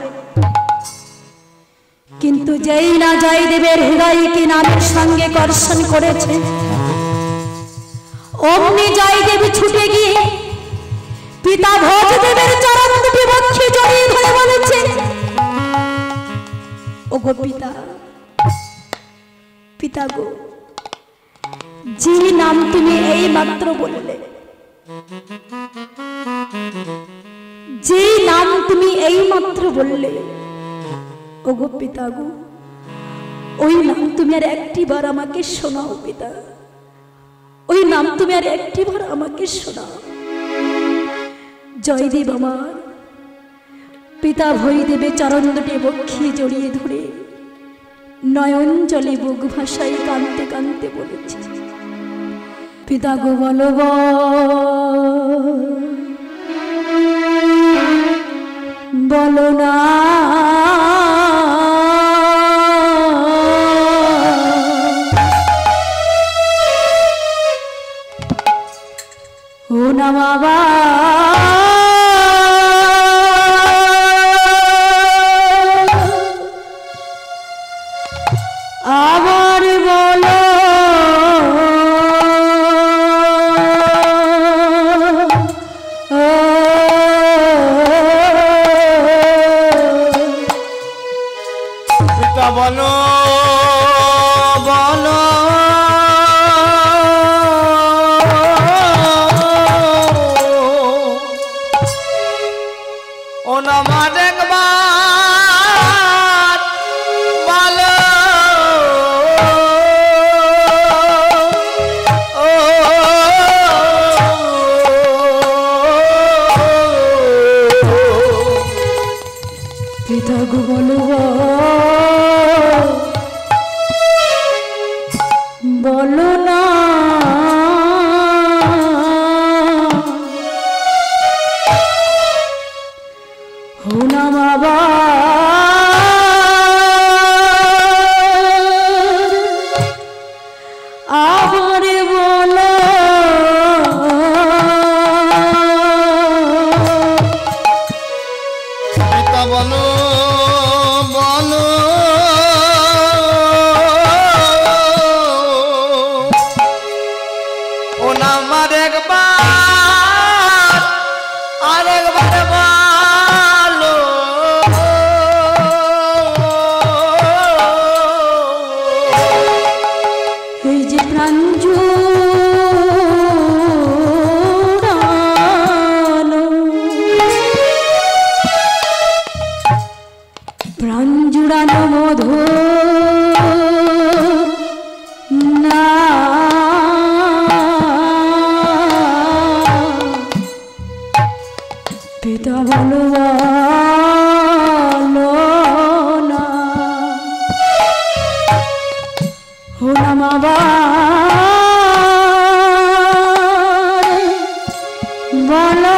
কিন্তু যেই না জয়দেবের হৃদয়কে নামের সঙ্গে কর্ষণ করেছে, অমনি জয়দেব ছুটে গিয়ে পিতা ভোজদেবের চরণ দুটি বক্ষে জড়িয়ে ধরে বলেছে, ও গো পিতা, পিতা গো, যে নাম তুমি এই মাত্র বললে, যে নাম তুমি এই মাত্র বললে, ও গো পিতা গো, ওই নাম তুমি আর একটিবার আমাকে শোনাও পিতা, ওই নাম তুমি আর একটিবার আমাকে শোনাও। জয়দেব আমার পিতা ভৈদেবে চরণ দুটি বক্ষে জড়িয়ে ধরে নয়ন জলে বুক ভাষায় কাঁদতে কাঁদতে বলেছে, পিতা গো বলো বলো না, ও না বাবা, আবার বলো পিতা বলো বলো আরে বলো পিতা বলো বলো ও নাম আরেকবার আরেকবার বলো এই যে প্রাণ জুড়ানো প্রাণ জুড়ানো মধু না পিতা বলো বলো না হলাম আবার বলো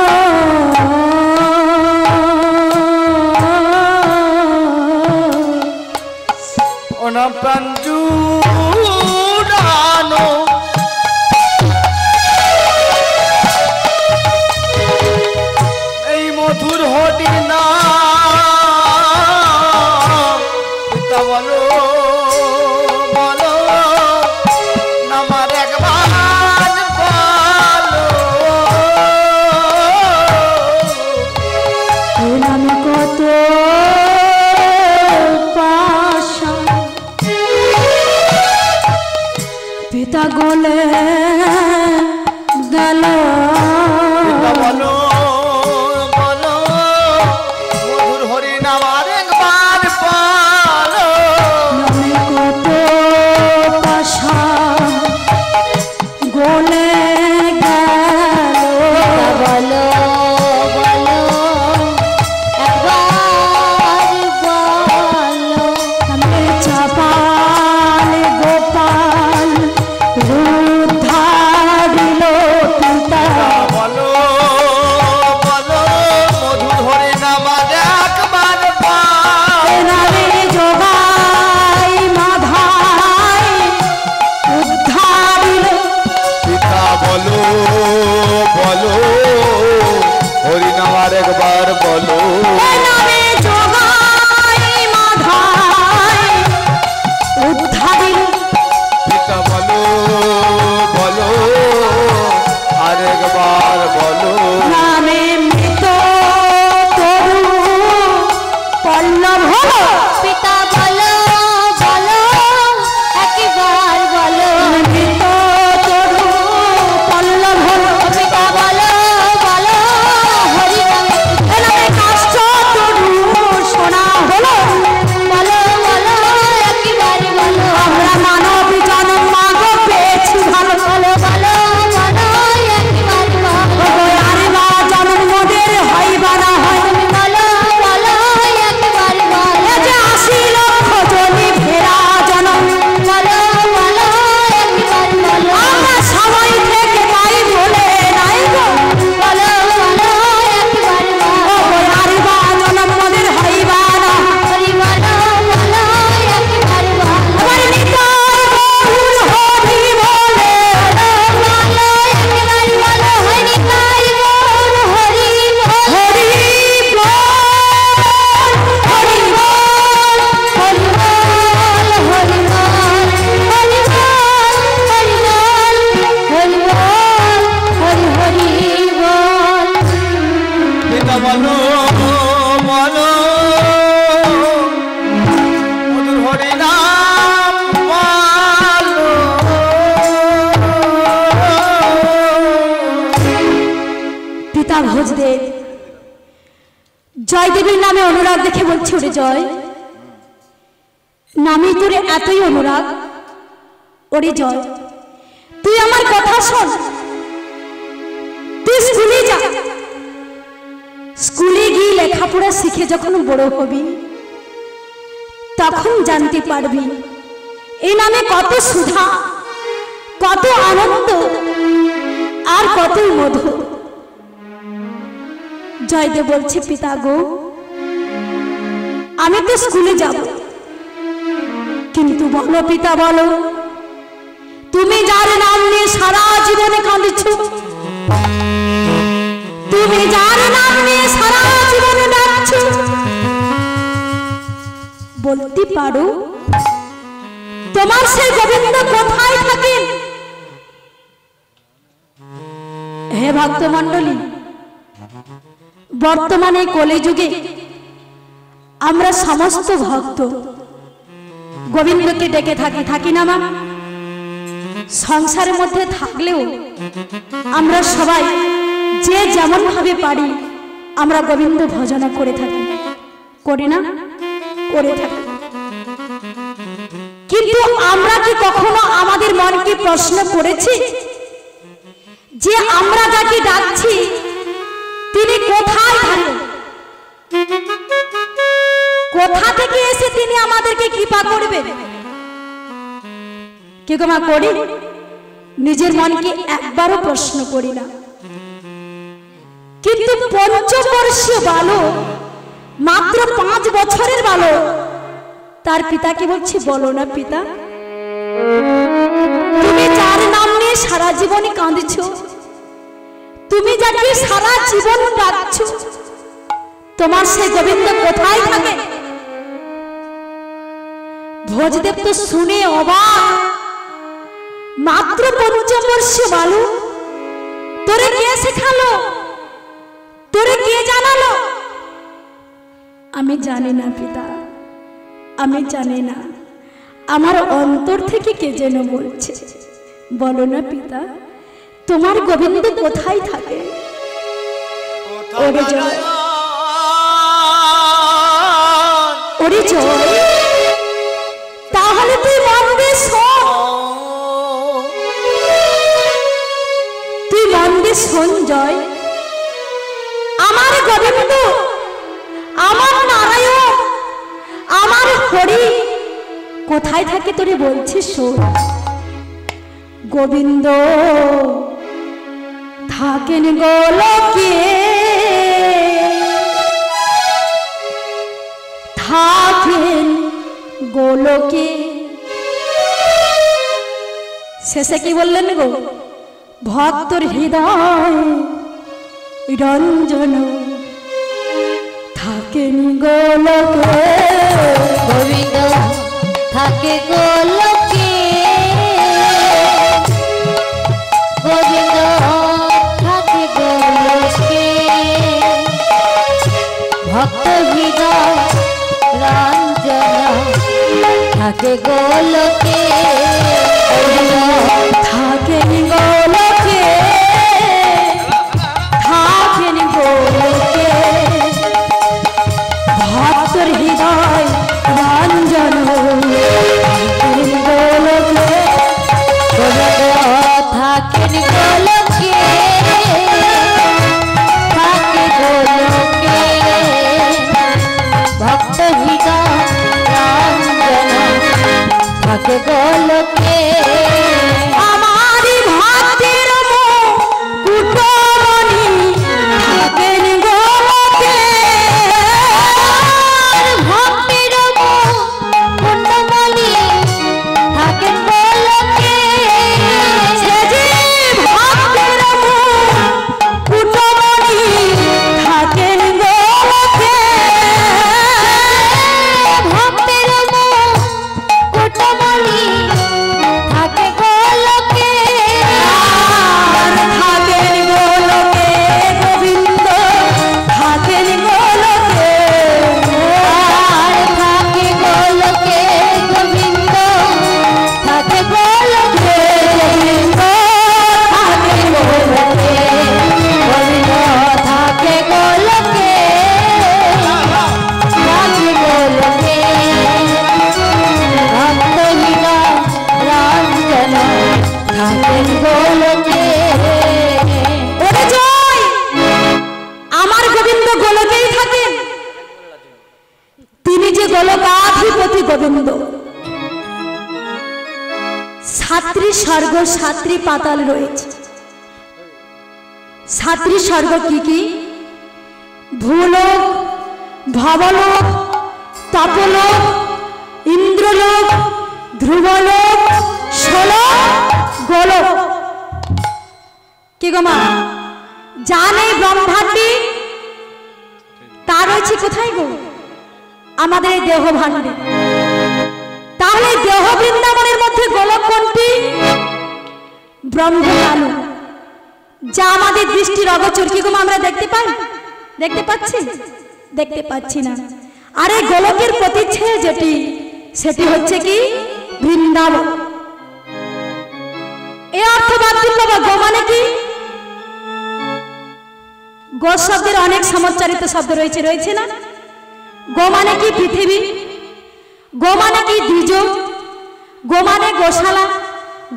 ও নাম প্রাণ জুড়ানো এই মধুর হরি নাম পিতা বলো বলো নামার একবার বলো হলাম কত পাশা পিতা গলে গেল পিতা বলো বলো মধুর হরি নাম আরেকবার বলো নামে কত পাশা গলে গেল বলো বলো একবার বলো আমি চাপাল গোপাল রুদ্ধা দিল পিতা বলো বলো মধুর হরি নাম আরেকবার বলো নামে যোগাই মাধাই উদ্ধারিল পিতা বলো বলো হরি নাম আরেকবার বলো নামে যোগাই মাধাই উদ্ধারিল পিতা বলো বলো আরেকবার বলো নামে মৃত তরু পল্লব হলো পিতা বলো বলো একবার বলো মৃত তরু পল্লব হলো পিতা বলো বলো হরি নামে নামে কাষ্ঠ তরু সোনা হলো বলো বলো একবার বলো আমরা মানব জন্ম মাগো পেয়েছি ভালো বলো বলো বলো একবার বলো আরে বা জন্ম মোদের হইবা না হয় বলো বলো একবার বলো এ যে ৮০ লক্ষ জনি ফেরা জনম বলো বলো একবার বলো আমরা সময় থেকে পাই বলে নাই গো বলো বলো একবার বলো আরে বা জন্ম মোদের হইবা না হরি বলো বলো একবার বলো আমার নিতাই বহুল হরি বলে বলো একবার বলো হরি কাই বল হরি বল হরি বল হরি বল হরি বল হরি বল হরি বল হরি বল হরি বল হরি হরি বল পিতা বলো বলো মধুর হরি নাম বলো পিতা ভোজদেব জয়দেবীর নামে অনুরাগ দেখে বলছে ওরে জয় নামে তোর এতই অনুরাগ ওরে জয় তুই আমার কথা শোন তুই স্কুলে যা স্কুলে গিয়ে লেখাপড়া শিখে যখন বড় হবি তখন জানতে পারবি এই নামে কত সুধা কত আনন্দ আর কতই মধু জয়দেব বলছে পিতা গো আমি তো স্কুলে যাব কিন্তু বলো পিতা বলো তুমি যার নাম নিয়ে সারা জীবনে কাঁদছ, তুমি যার নাম নিয়ে সারা জীবনে ডাকছ, বলতে পারো তোমার সেই গোবিন্দ কোথায় থাকেন? হে ভক্তমণ্ডলী, বর্তমানে কলিযুগে আমরা সমস্ত ভক্ত গোবিন্দকে ডেকে থাকি না মা? সংসারের মধ্যে থাকলেও আমরা সবাই যে যেমন ভাবে পারি আমরা গোবিন্দ ভজনা করে থাকি, করি না? করে থাকি। কিন্তু আমরা কি কখনো আমাদের মনকে প্রশ্ন করেছি যে আমরা যাকে ডাকছি তিনি কোথায় থাকেন? কোথা থেকে এসে তিনি আমাদেরকে কৃপা করবেন? কে গো মা করি? নিজের মনকে একবারও প্রশ্ন করি না। কিন্তু পঞ্চবর্ষীয় বালক, মাত্র 5 বছরের বালক, তার পিতাকে বলছি, বলো না পিতা, তুমি যার নাম নিয়ে সারা জীবনে কাঁদছ, তুমি যাকে সারা জীবন ডাকছ, তোমার সেই গোবিন্দ কোথায় থাকে? ভোজদেব তো শুনে অবাক, মাত্র 5 বর্ষীয় বালক, তোরে কে শেখালো, তোরে কে জানালো? আমি জানি না পিতা, আমি জানি না, আমার অন্তর থেকে কে যেন বলছে, বলো না পিতা, তোমার গোবিন্দ কোথায় থাকে? ওরে জয়, ওরে জয়, তাহলে তুই মন দিয়ে শোন, তুই মন দিয়ে শোন জয়, আমার গোবিন্দ, আমার নারায়ণ, আমার হরি কোথায় থাকে তোরে বলছি শোন। গোবিন্দ থাকেন গোলকে, থাকেন গোলকে। শেষে কি বললেন গো? ভক্তর হৃদয় রঞ্জন থাকেন গোলকে, গোবিন্দ থাকে গোলকে, গোবিন্দ থাকে গোলকে, ভক্ত হৃদয় রঞ্জন থাকে গোলকে, থাকেন গোলকে, থাকেন গোলকে, ভক্তর হৃদয় রঞ্জন থাকেন গোলকে, গোবিন্দ থাকেন গোলকে, থাকে গোলকে, ভক্ত হৃদয় রঞ্জন থাকে গোলকে। আমারি ভক্তের কুটমণি থাকেন গোলকে, ভক্তের কুটমণি থাকে গোলকে, সে যে ভক্তের কুটমণি থাকেন গোলকে, ভক্তের কুটমণি থাকে গোলকে, আর থাকেন গোলকে গোবিন্দ থাকেন গোলকে, আর থাকে গোলকে, গোবিন্দ থাকে গোলকে, গোবিন্দ থাকেন গোলকে, গোবিন্দ থাকে গোলকে, থাকে গোলকে, ভক্ত হৃদয় রঞ্জন থাকেন গোলকে। ওরে জয়, আমার গোবিন্দ গোলকেই থাকেন, তিনি যে গোলকাধিপতি গোবিন্দ। 7টি স্বর্গ 7টি পাতাল রয়েছে। 7টি স্বর্গ কি কি? ভূলোক, ভবলোক, তপলোক, ইন্দ্রলোক, ধ্রুবলোক, ষোলক গোলক কি গো মা জানে ব্রহ্মাণ্ডে তার রয়েছে কোথায় গো আমাদের এই দেহ ভাণ্ডে। তাহলে দেহ বৃন্দাবনের মধ্যে গোলক কোনটি? ব্রহ্মকালু, যা আমাদের দৃষ্টির অগোচর। কি গো আমরা দেখতে পাই? দেখতে পাচ্ছি? দেখতে পাচ্ছি না। আর এই গোলকের প্রতিচ্ছায়া যেটি, সেটি হচ্ছে কি বৃন্দাবন। এ অর্থ বাদ দিন বাবা। গো মানে কি? গো শব্দের অনেক সমচ্চারিত শব্দ রয়েছে, রয়েছে না? গো মানে কি পৃথিবী, গো মানে কি দ্বিজ, গো মানে গোশালা,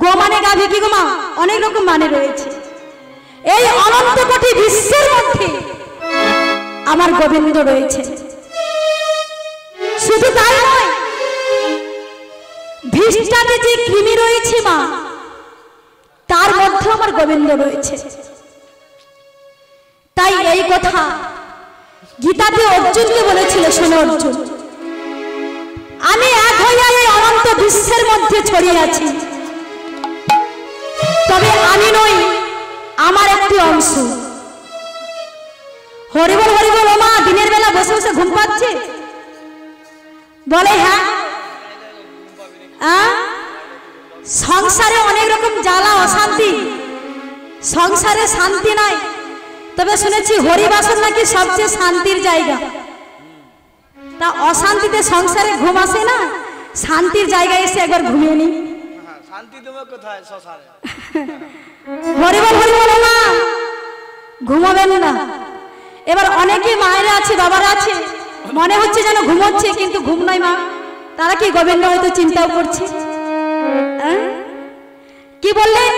গো মানে গাভী। কি গো মা অনেক রকম মানে রয়েছে। এই অনন্ত কোটি বিশ্বের মধ্যে আমার গোবিন্দ রয়েছে। শুধু তাই নয়, ভিষ্টাতে যে কৃমি রয়েছে মা, তার মধ্যে আমার গোবিন্দ রয়েছে। তাই এই কথা গীতাতে অর্জুনকে বলেছিল, শোনো অর্জুন, আমি এক হইয়া এই অনন্ত বিশ্বের মধ্যে ছড়িয়ে আছি, তবে আমি নই, আমার একটি অংশ। হরিবল হরিবল। ও মা দিনের বেলা বসে বসে ঘুম পাচ্ছে? বলে হ্যাঁ। সংসারে অনেক রকম জ্বালা অশান্তি, সংসারে শান্তি নাই। তবে শুনেছি হরিবাসন নাকি সবচেয়ে শান্তির জায়গা। তা অশান্তিতে সংসারে ঘুম আসে না, শান্তির জায়গায় এসে একবার ঘুমিয়ে নি। শান্তি তুমি কোথায়? সংসারে হরিবল হরিবল। না ঘুমাবেন না। এবার অনেকে মায়েরা আছে, বাবারা আছে, মনে হচ্ছে যেন ঘুমোচ্ছে, কিন্তু ঘুম নয় মা। তারা কি গোবিন্দ হয়তো চিন্তাও করছে। কি বললেন?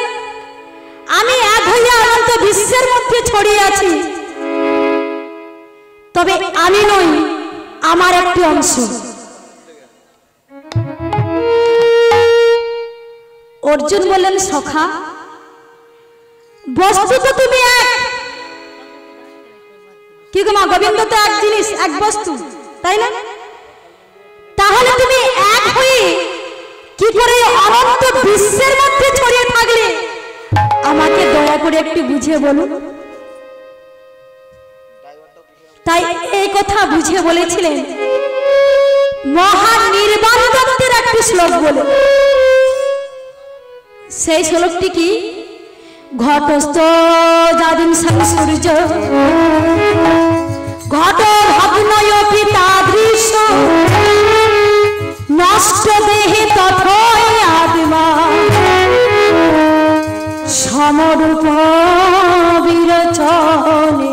আমি এক হইয়া অনন্ত বিশ্বের মধ্যে ছড়িয়ে আছি, তবে আমি নই, আমার একটি অংশ। অর্জুন বললেন, সখা বস্তু তো তুমি এক। কি গো মা গোবিন্দ তো এক জিনিস, এক বস্তু, তাই না? তাহলে তুমি এক হয়ে কি করে অনন্ত বিশ্বের মধ্যে ছড়িয়ে থাকলে আমাকে দয়া করে একটু বুঝিয়ে বলুন। তাই এই কথা বুঝিয়ে বলেছিলেন মহান নির্বাণ দত্তের একটি শ্লোক বলে। সেই শ্লোকটি কি? ঘটস্থ যাদিন সংসূর্য ঘট ভগ্নয়পি তাদৃশ নষ্ট দেহে তথৈ আত্মা সমরূপ বিরচনে।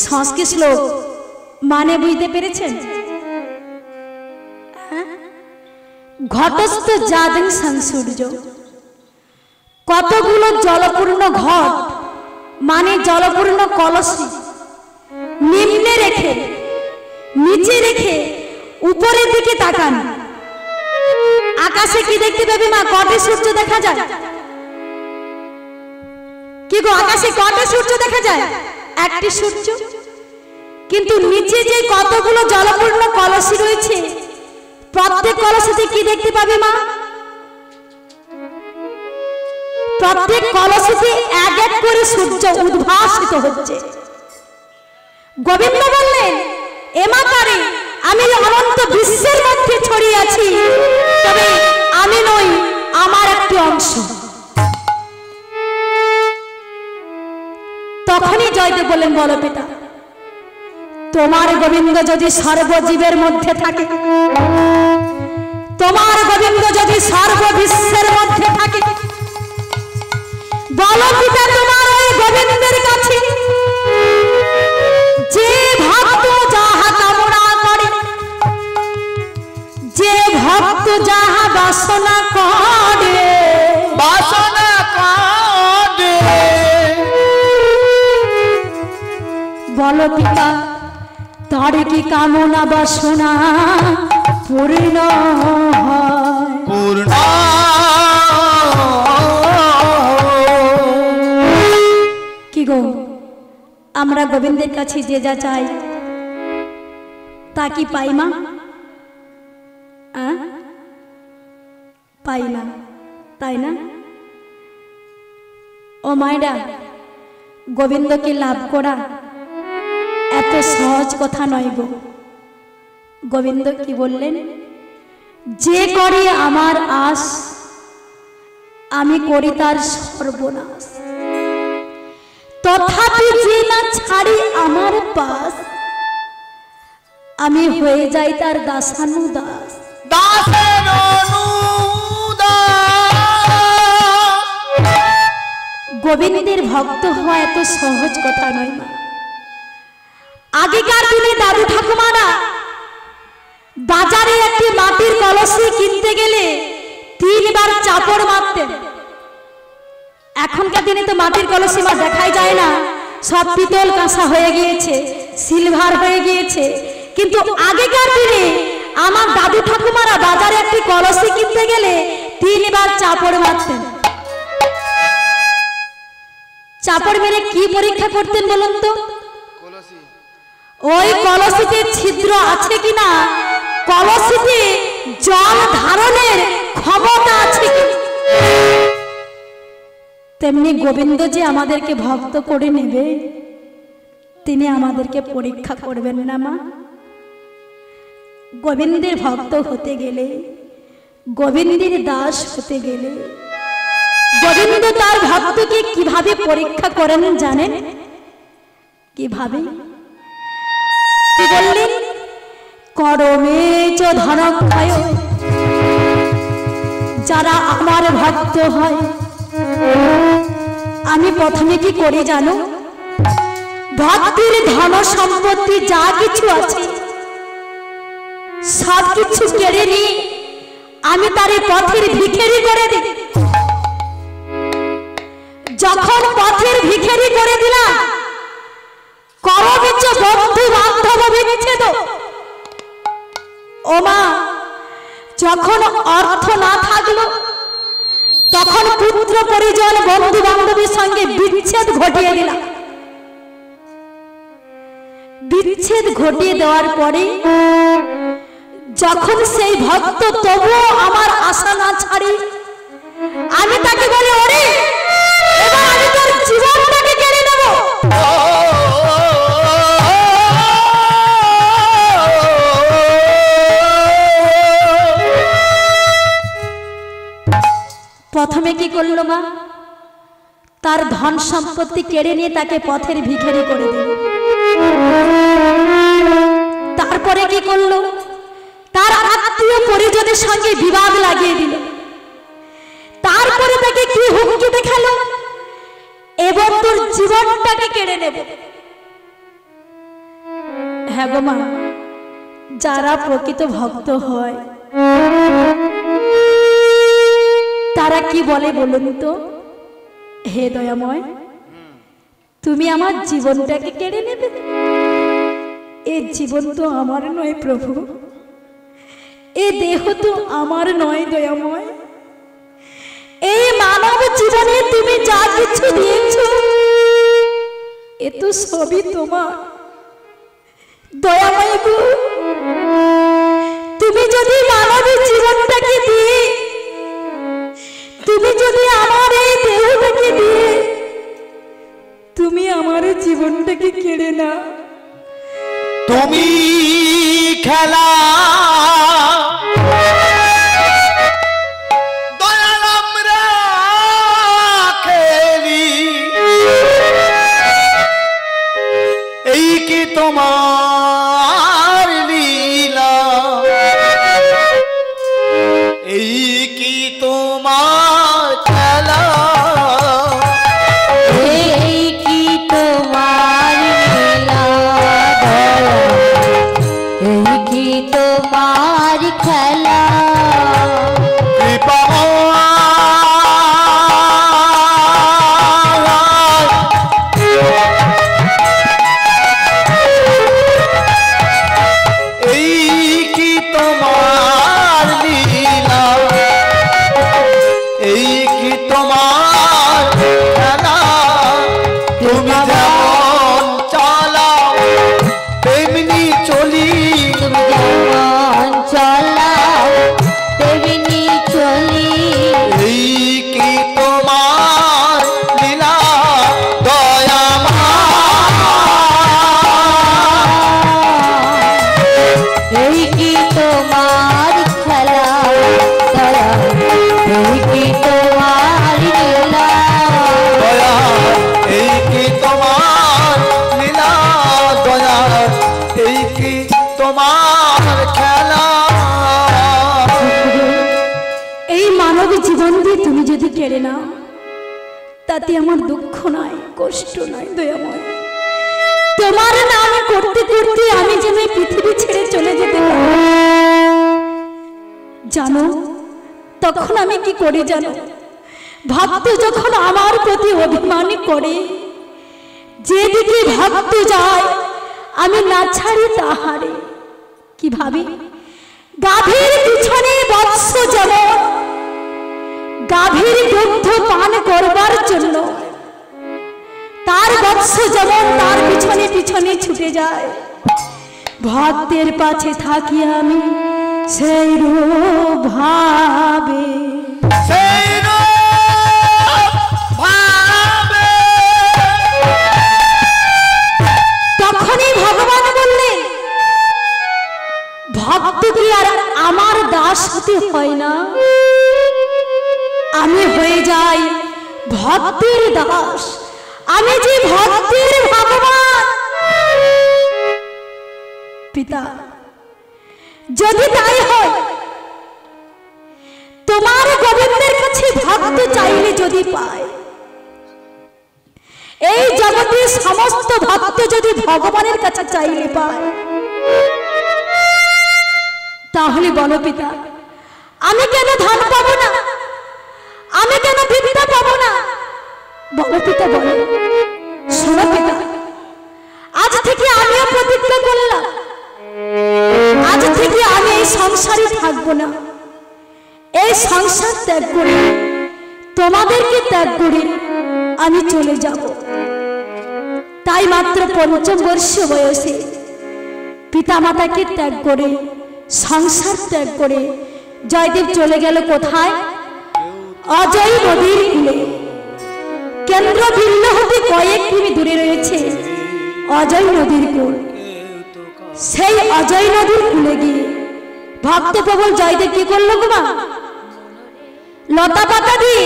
সংস্কৃত শ্লোক মানে বুঝতে পেরেছেন? ঘটস্থ যাদিন সংসূর্য, কতগুলো জলপূর্ণ ঘট মানে জলপূর্ণ কলসি নিম্নে রেখে, নিচে রেখে উপরের দিকে তাকান, আকাশে কি দেখতে পাবি মা? কটে সূর্য দেখা যায়? কি গো আকাশে কটে সূর্য দেখা যায়? একটি সূর্য। কিন্তু নিচে যে কতগুলো জলপূর্ণ কলসি রয়েছে, প্রত্যেক কলসিতে কি দেখতে পাবে মা? প্রত্যেক কলসিতে এক এক করে সূর্য উদ্ভাসিত হচ্ছে। গোবিন্দ বললেন, এমা পারে আমি অনন্ত বিশ্বের মধ্যে ছড়িয়ে আছি, তবে আমি নই, আমার একটি অংশ। তখনই জয়দেব বললেন, বলো পিতা, তোমার গোবিন্দ যদি সর্বজীবের মধ্যে থাকে, তোমার গোবিন্দ যদি সর্ববিশ্বের মধ্যে থাকে, বলো পিতা তোমার ওই গোবিন্দের কাছে যে ভক্ত যাহা কামনা করে, যে ভক্ত যাহা বাসনা করে, বাসনা কাঁদে, বলো পিতা তার কি কামনা বাসনা পূর্ণ হয়? পূর্ণ। কি গো আমরা গোবিন্দের কাছে যে যা চাই তা কি পাই মা? পাই না, তাই না? ও মায়েরা, গোবিন্দকে লাভ করা এত সহজ কথা নয় গো। গোবিন্দ কি বললেন? যে করে আমার আশ, আমি করি তার সর্বনাশ। তথাপি যে না ছাড়ি আমার পাশ, আমি হয়ে যাই তার দাসানুদাস। দাসের গোবিন্দের ভক্ত হওয়া এত সহজ কথা নয় মা। আগেকার দিনে দাদু ঠাকুমারা বাজারে একটি মাটির কলসি কিনতে গেলে 3 বার চাপড় মারতেন। এখনকার দিনে তো মাটির কলসি মা দেখাই যায় না, সব পিতল কাঁসা হয়ে গিয়েছে, সিলভার হয়ে গিয়েছে। কিন্তু আগেকার দিনে আমার দাদু ঠাকুমারা বাজারে একটি কলসি কিনতে গেলে 3 বার চাপড় মারতেন। চাপড় মেরে কি পরীক্ষা করতেন বলুন তো? ওই কলসিতে ছিদ্র আছে কিনা, কলসিতে জল ধারণের ক্ষমতা আছে কি। তেমনি গোবিন্দ যে আমাদেরকে ভক্ত করে নেবে, তিনি আমাদেরকে পরীক্ষা করবেন না মা। গোবিন্দের ভক্ত হতে গেলে, গোবিন্দের দাস হতে গেলে, গোবিন্দ তার ভক্তকে কিভাবে পরীক্ষা করেন জানেন? কিভাবে? কি বললেন? করমে চ ধনক্ষয়, যারা আমার ভক্ত হয় আমি প্রথমে কি করি জানো? ভক্তির ধন সম্পত্তি যা কিছু আছে সব কিছু কেড়ে নিয়ে আমি তার পথের ভিখারি করে দিই। যখন পথের ভিখারি করে দিলাম, করবিচ বন্ধু বান্ধব বিচ্ছেদ। ও মা, যখন অর্থ না থাকলো তখন পুত্র পরিজন বন্ধু বান্ধবের সঙ্গে বিচ্ছেদ ঘটিয়ে দিলাম। বিচ্ছেদ ঘটিয়ে দেওয়ার পরে যখন সেই ভক্ত তবুও আমার আশা না ছাড়ি, আমি তাকে বলি, ওরে এবার আমি তোর জীবনটাকে কেড়ে নেব। প্রথমে কি করলো মা? তার ধন সম্পত্তি কেড়ে নিয়ে তাকে পথের ভিখারি করে দিল। তারপরে কি করলো? তার আত্মীয় পরিজনের সঙ্গে বিবাদ লাগিয়ে দিল। তারপরে তাকে কি হুমকি দেখালো? এবার তোর জীবনটাকে কেড়ে নেব। হ্যাঁ গো মা, যারা প্রকৃত ভক্ত হয় তারা কি বলে বলুন তো? হে দয়াময়, তুমি আমার জীবনটাকে কেড়ে নেবে? এই জীবন তো আমার নয় প্রভু, এ দেহ তো আমার নয় দয়াময়। এই মানব জীবনে তুমি যা কিছু দিয়েছ এ তো সবই তোমার। দয়াময় গো, তুমি যদি মানব জীবনটাকে দিয়ে, তুমি যদি আমার এই দেহটাকে দিয়ে তুমি আমার জীবনটাকে কেড়ে না, তুমি খেলা দয়াল আমরা খেলি, এই কি তোমার লীলা, এই কি তোমার খেলা, এই কি তোমার লীলা, এই কি তোমার খেলা, কৃপা এই কি তোমার লীলা, এই কি তোমার খেলা, তুমি যেমন চালাও তেমনি চলি, তুমি মানব জীবন দিয়ে তুমি যদি কেড়ে নাও, তাতে আমার দুঃখ নাই, কষ্ট নাই দয়াময়। তোমার নাম করতে করতে আমি যেন পৃথিবী ছেড়ে চলে যেতে পারি। জানো তখন আমি কি করি জানো? ভক্ত যখন আমার প্রতি অভিমান করে, যেদিকে ভক্ত যায় আমি না ছাড়ি তাহারে। কি ভাবি? গাভীর পিছনে বৎস যেমন গাভীর দুগ্ধ পান করবার জন্য তার বৎস যেমন তার পিছনে পিছনে ছুটে যায়, ভক্তের পাছে থাকি আমি সেই রূপ ভাবে। তখনই ভগবান বললেন, ভক্ত কি আর আমার দাস হতে হয় না? আমি হয়ে যাই ভক্তের দাস, আমি যে ভক্তের ভগবান। পিতা, যদি তাই হয়, তোমার গোবিন্দের কাছে ভক্ত চাইলে যদি পায়, এই জগতের সমস্ত ভক্ত যদি ভগবানের কাছে চাইলে পায়, তাহলে বলো পিতা, আমি কেন ধন পাবো না? আমি কেন বিদ্যা পাবো না? বলো পিতা, বলো। শোনো পিতা, আজ থেকে আমিও প্রতিজ্ঞা করলাম, আজ থেকে আমি এই সংসারে থাকবো না। এই সংসার ত্যাগ করে, তোমাদেরকে ত্যাগ করে আমি চলে যাব। তাই মাত্র ৫ম বর্ষ বয়সে পিতা মাতাকে ত্যাগ করে, সংসার ত্যাগ করে জয়দেব চলে গেল কোথায়? অজয় নদীর কূলে। কেন্দ্র বিল্ল হতে কয়েক কিমি দূরে রয়েছে অজয় নদীর কূল। সেই অজয় নদীর কূলে গিয়ে ভক্ত প্রবল জয়দেব কি করলো গো মা? লতা পাতা দিয়ে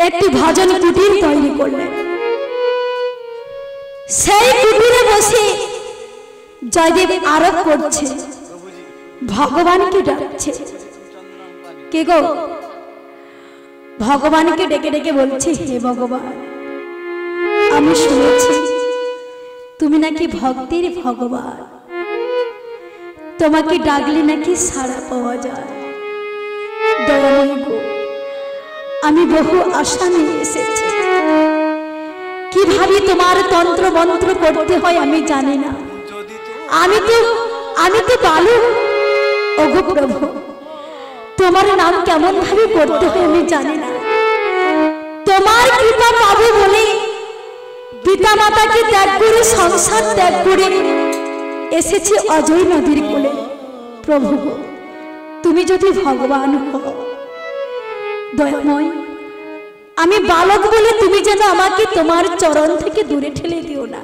একটি ভজন কুটির তৈরি করলেন। সেই কুটিরে বসে জয়দেব আরোপ করছে, ভগবানকে ডাকছে। কে গো? ভগবানকে ডেকে ডেকে বলছে, হে ভগবান, আমি শুনেছি তুমি নাকি ভক্তের ভগবান, তোমাকে ডাকলে নাকি সাড়া পাওয়া যায়। দয়াময় গো, আমি বহু আশা নিয়ে এসেছি। কিভাবে তোমার তন্ত্র মন্ত্র করতে হয় আমি জানি না। আমি তো বালু। ওগো প্রভু, তোমার নাম কেমন ভাবে করতে হয় আমি জানি না। তোমার কৃপা পাবো বলে পিতা মাতাকে ত্যাগ করে, সংসার ত্যাগ করে এসেছি অজয় নদীর কোলে। প্রভু, তুমি যদি ভগবান হও, দয়াময়, আমি বালক বলে তুমি যেন আমাকে তোমার চরণ থেকে দূরে ঠেলে দিও না।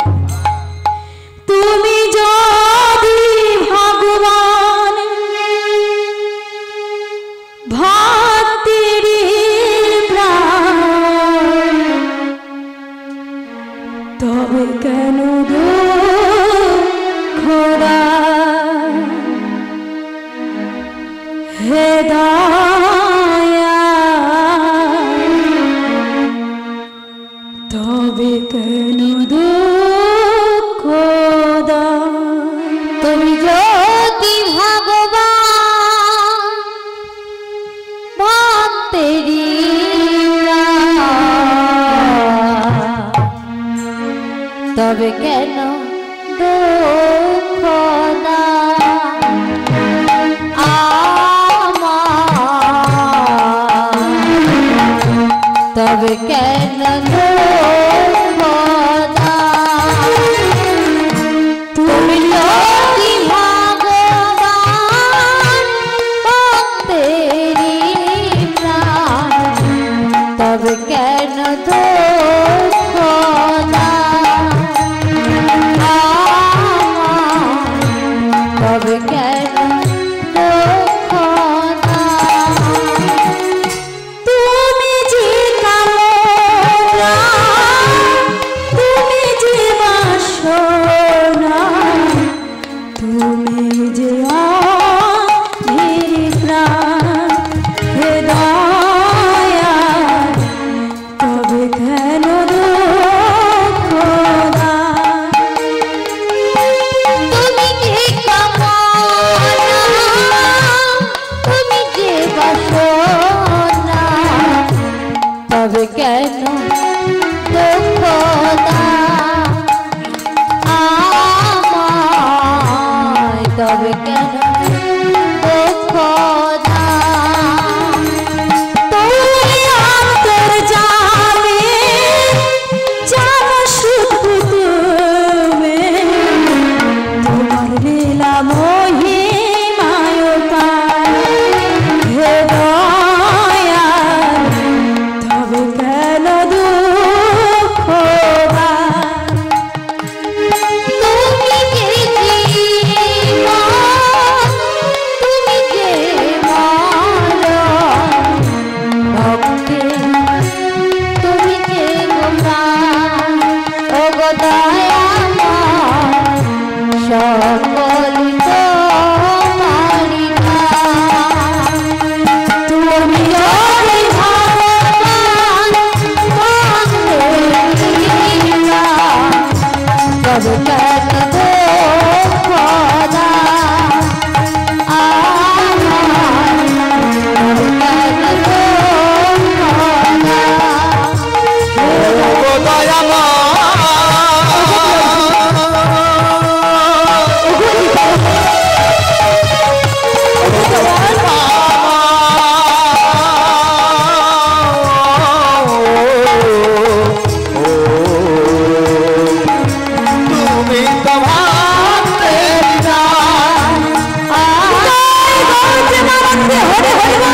তুমি যদি ভগবান, ভক্তির প্রাণ, তবে কেন খোদা হে দয়া, তবে কেন খোদা? তুমি যদি ভগবান ভক্তেরি তবে কেন দুঃখ তবে কেন তুমি যদি ভগবান ভক্তেরি প্রাণ তবে কেন দুঃখ আনন্দে হরি হরি বল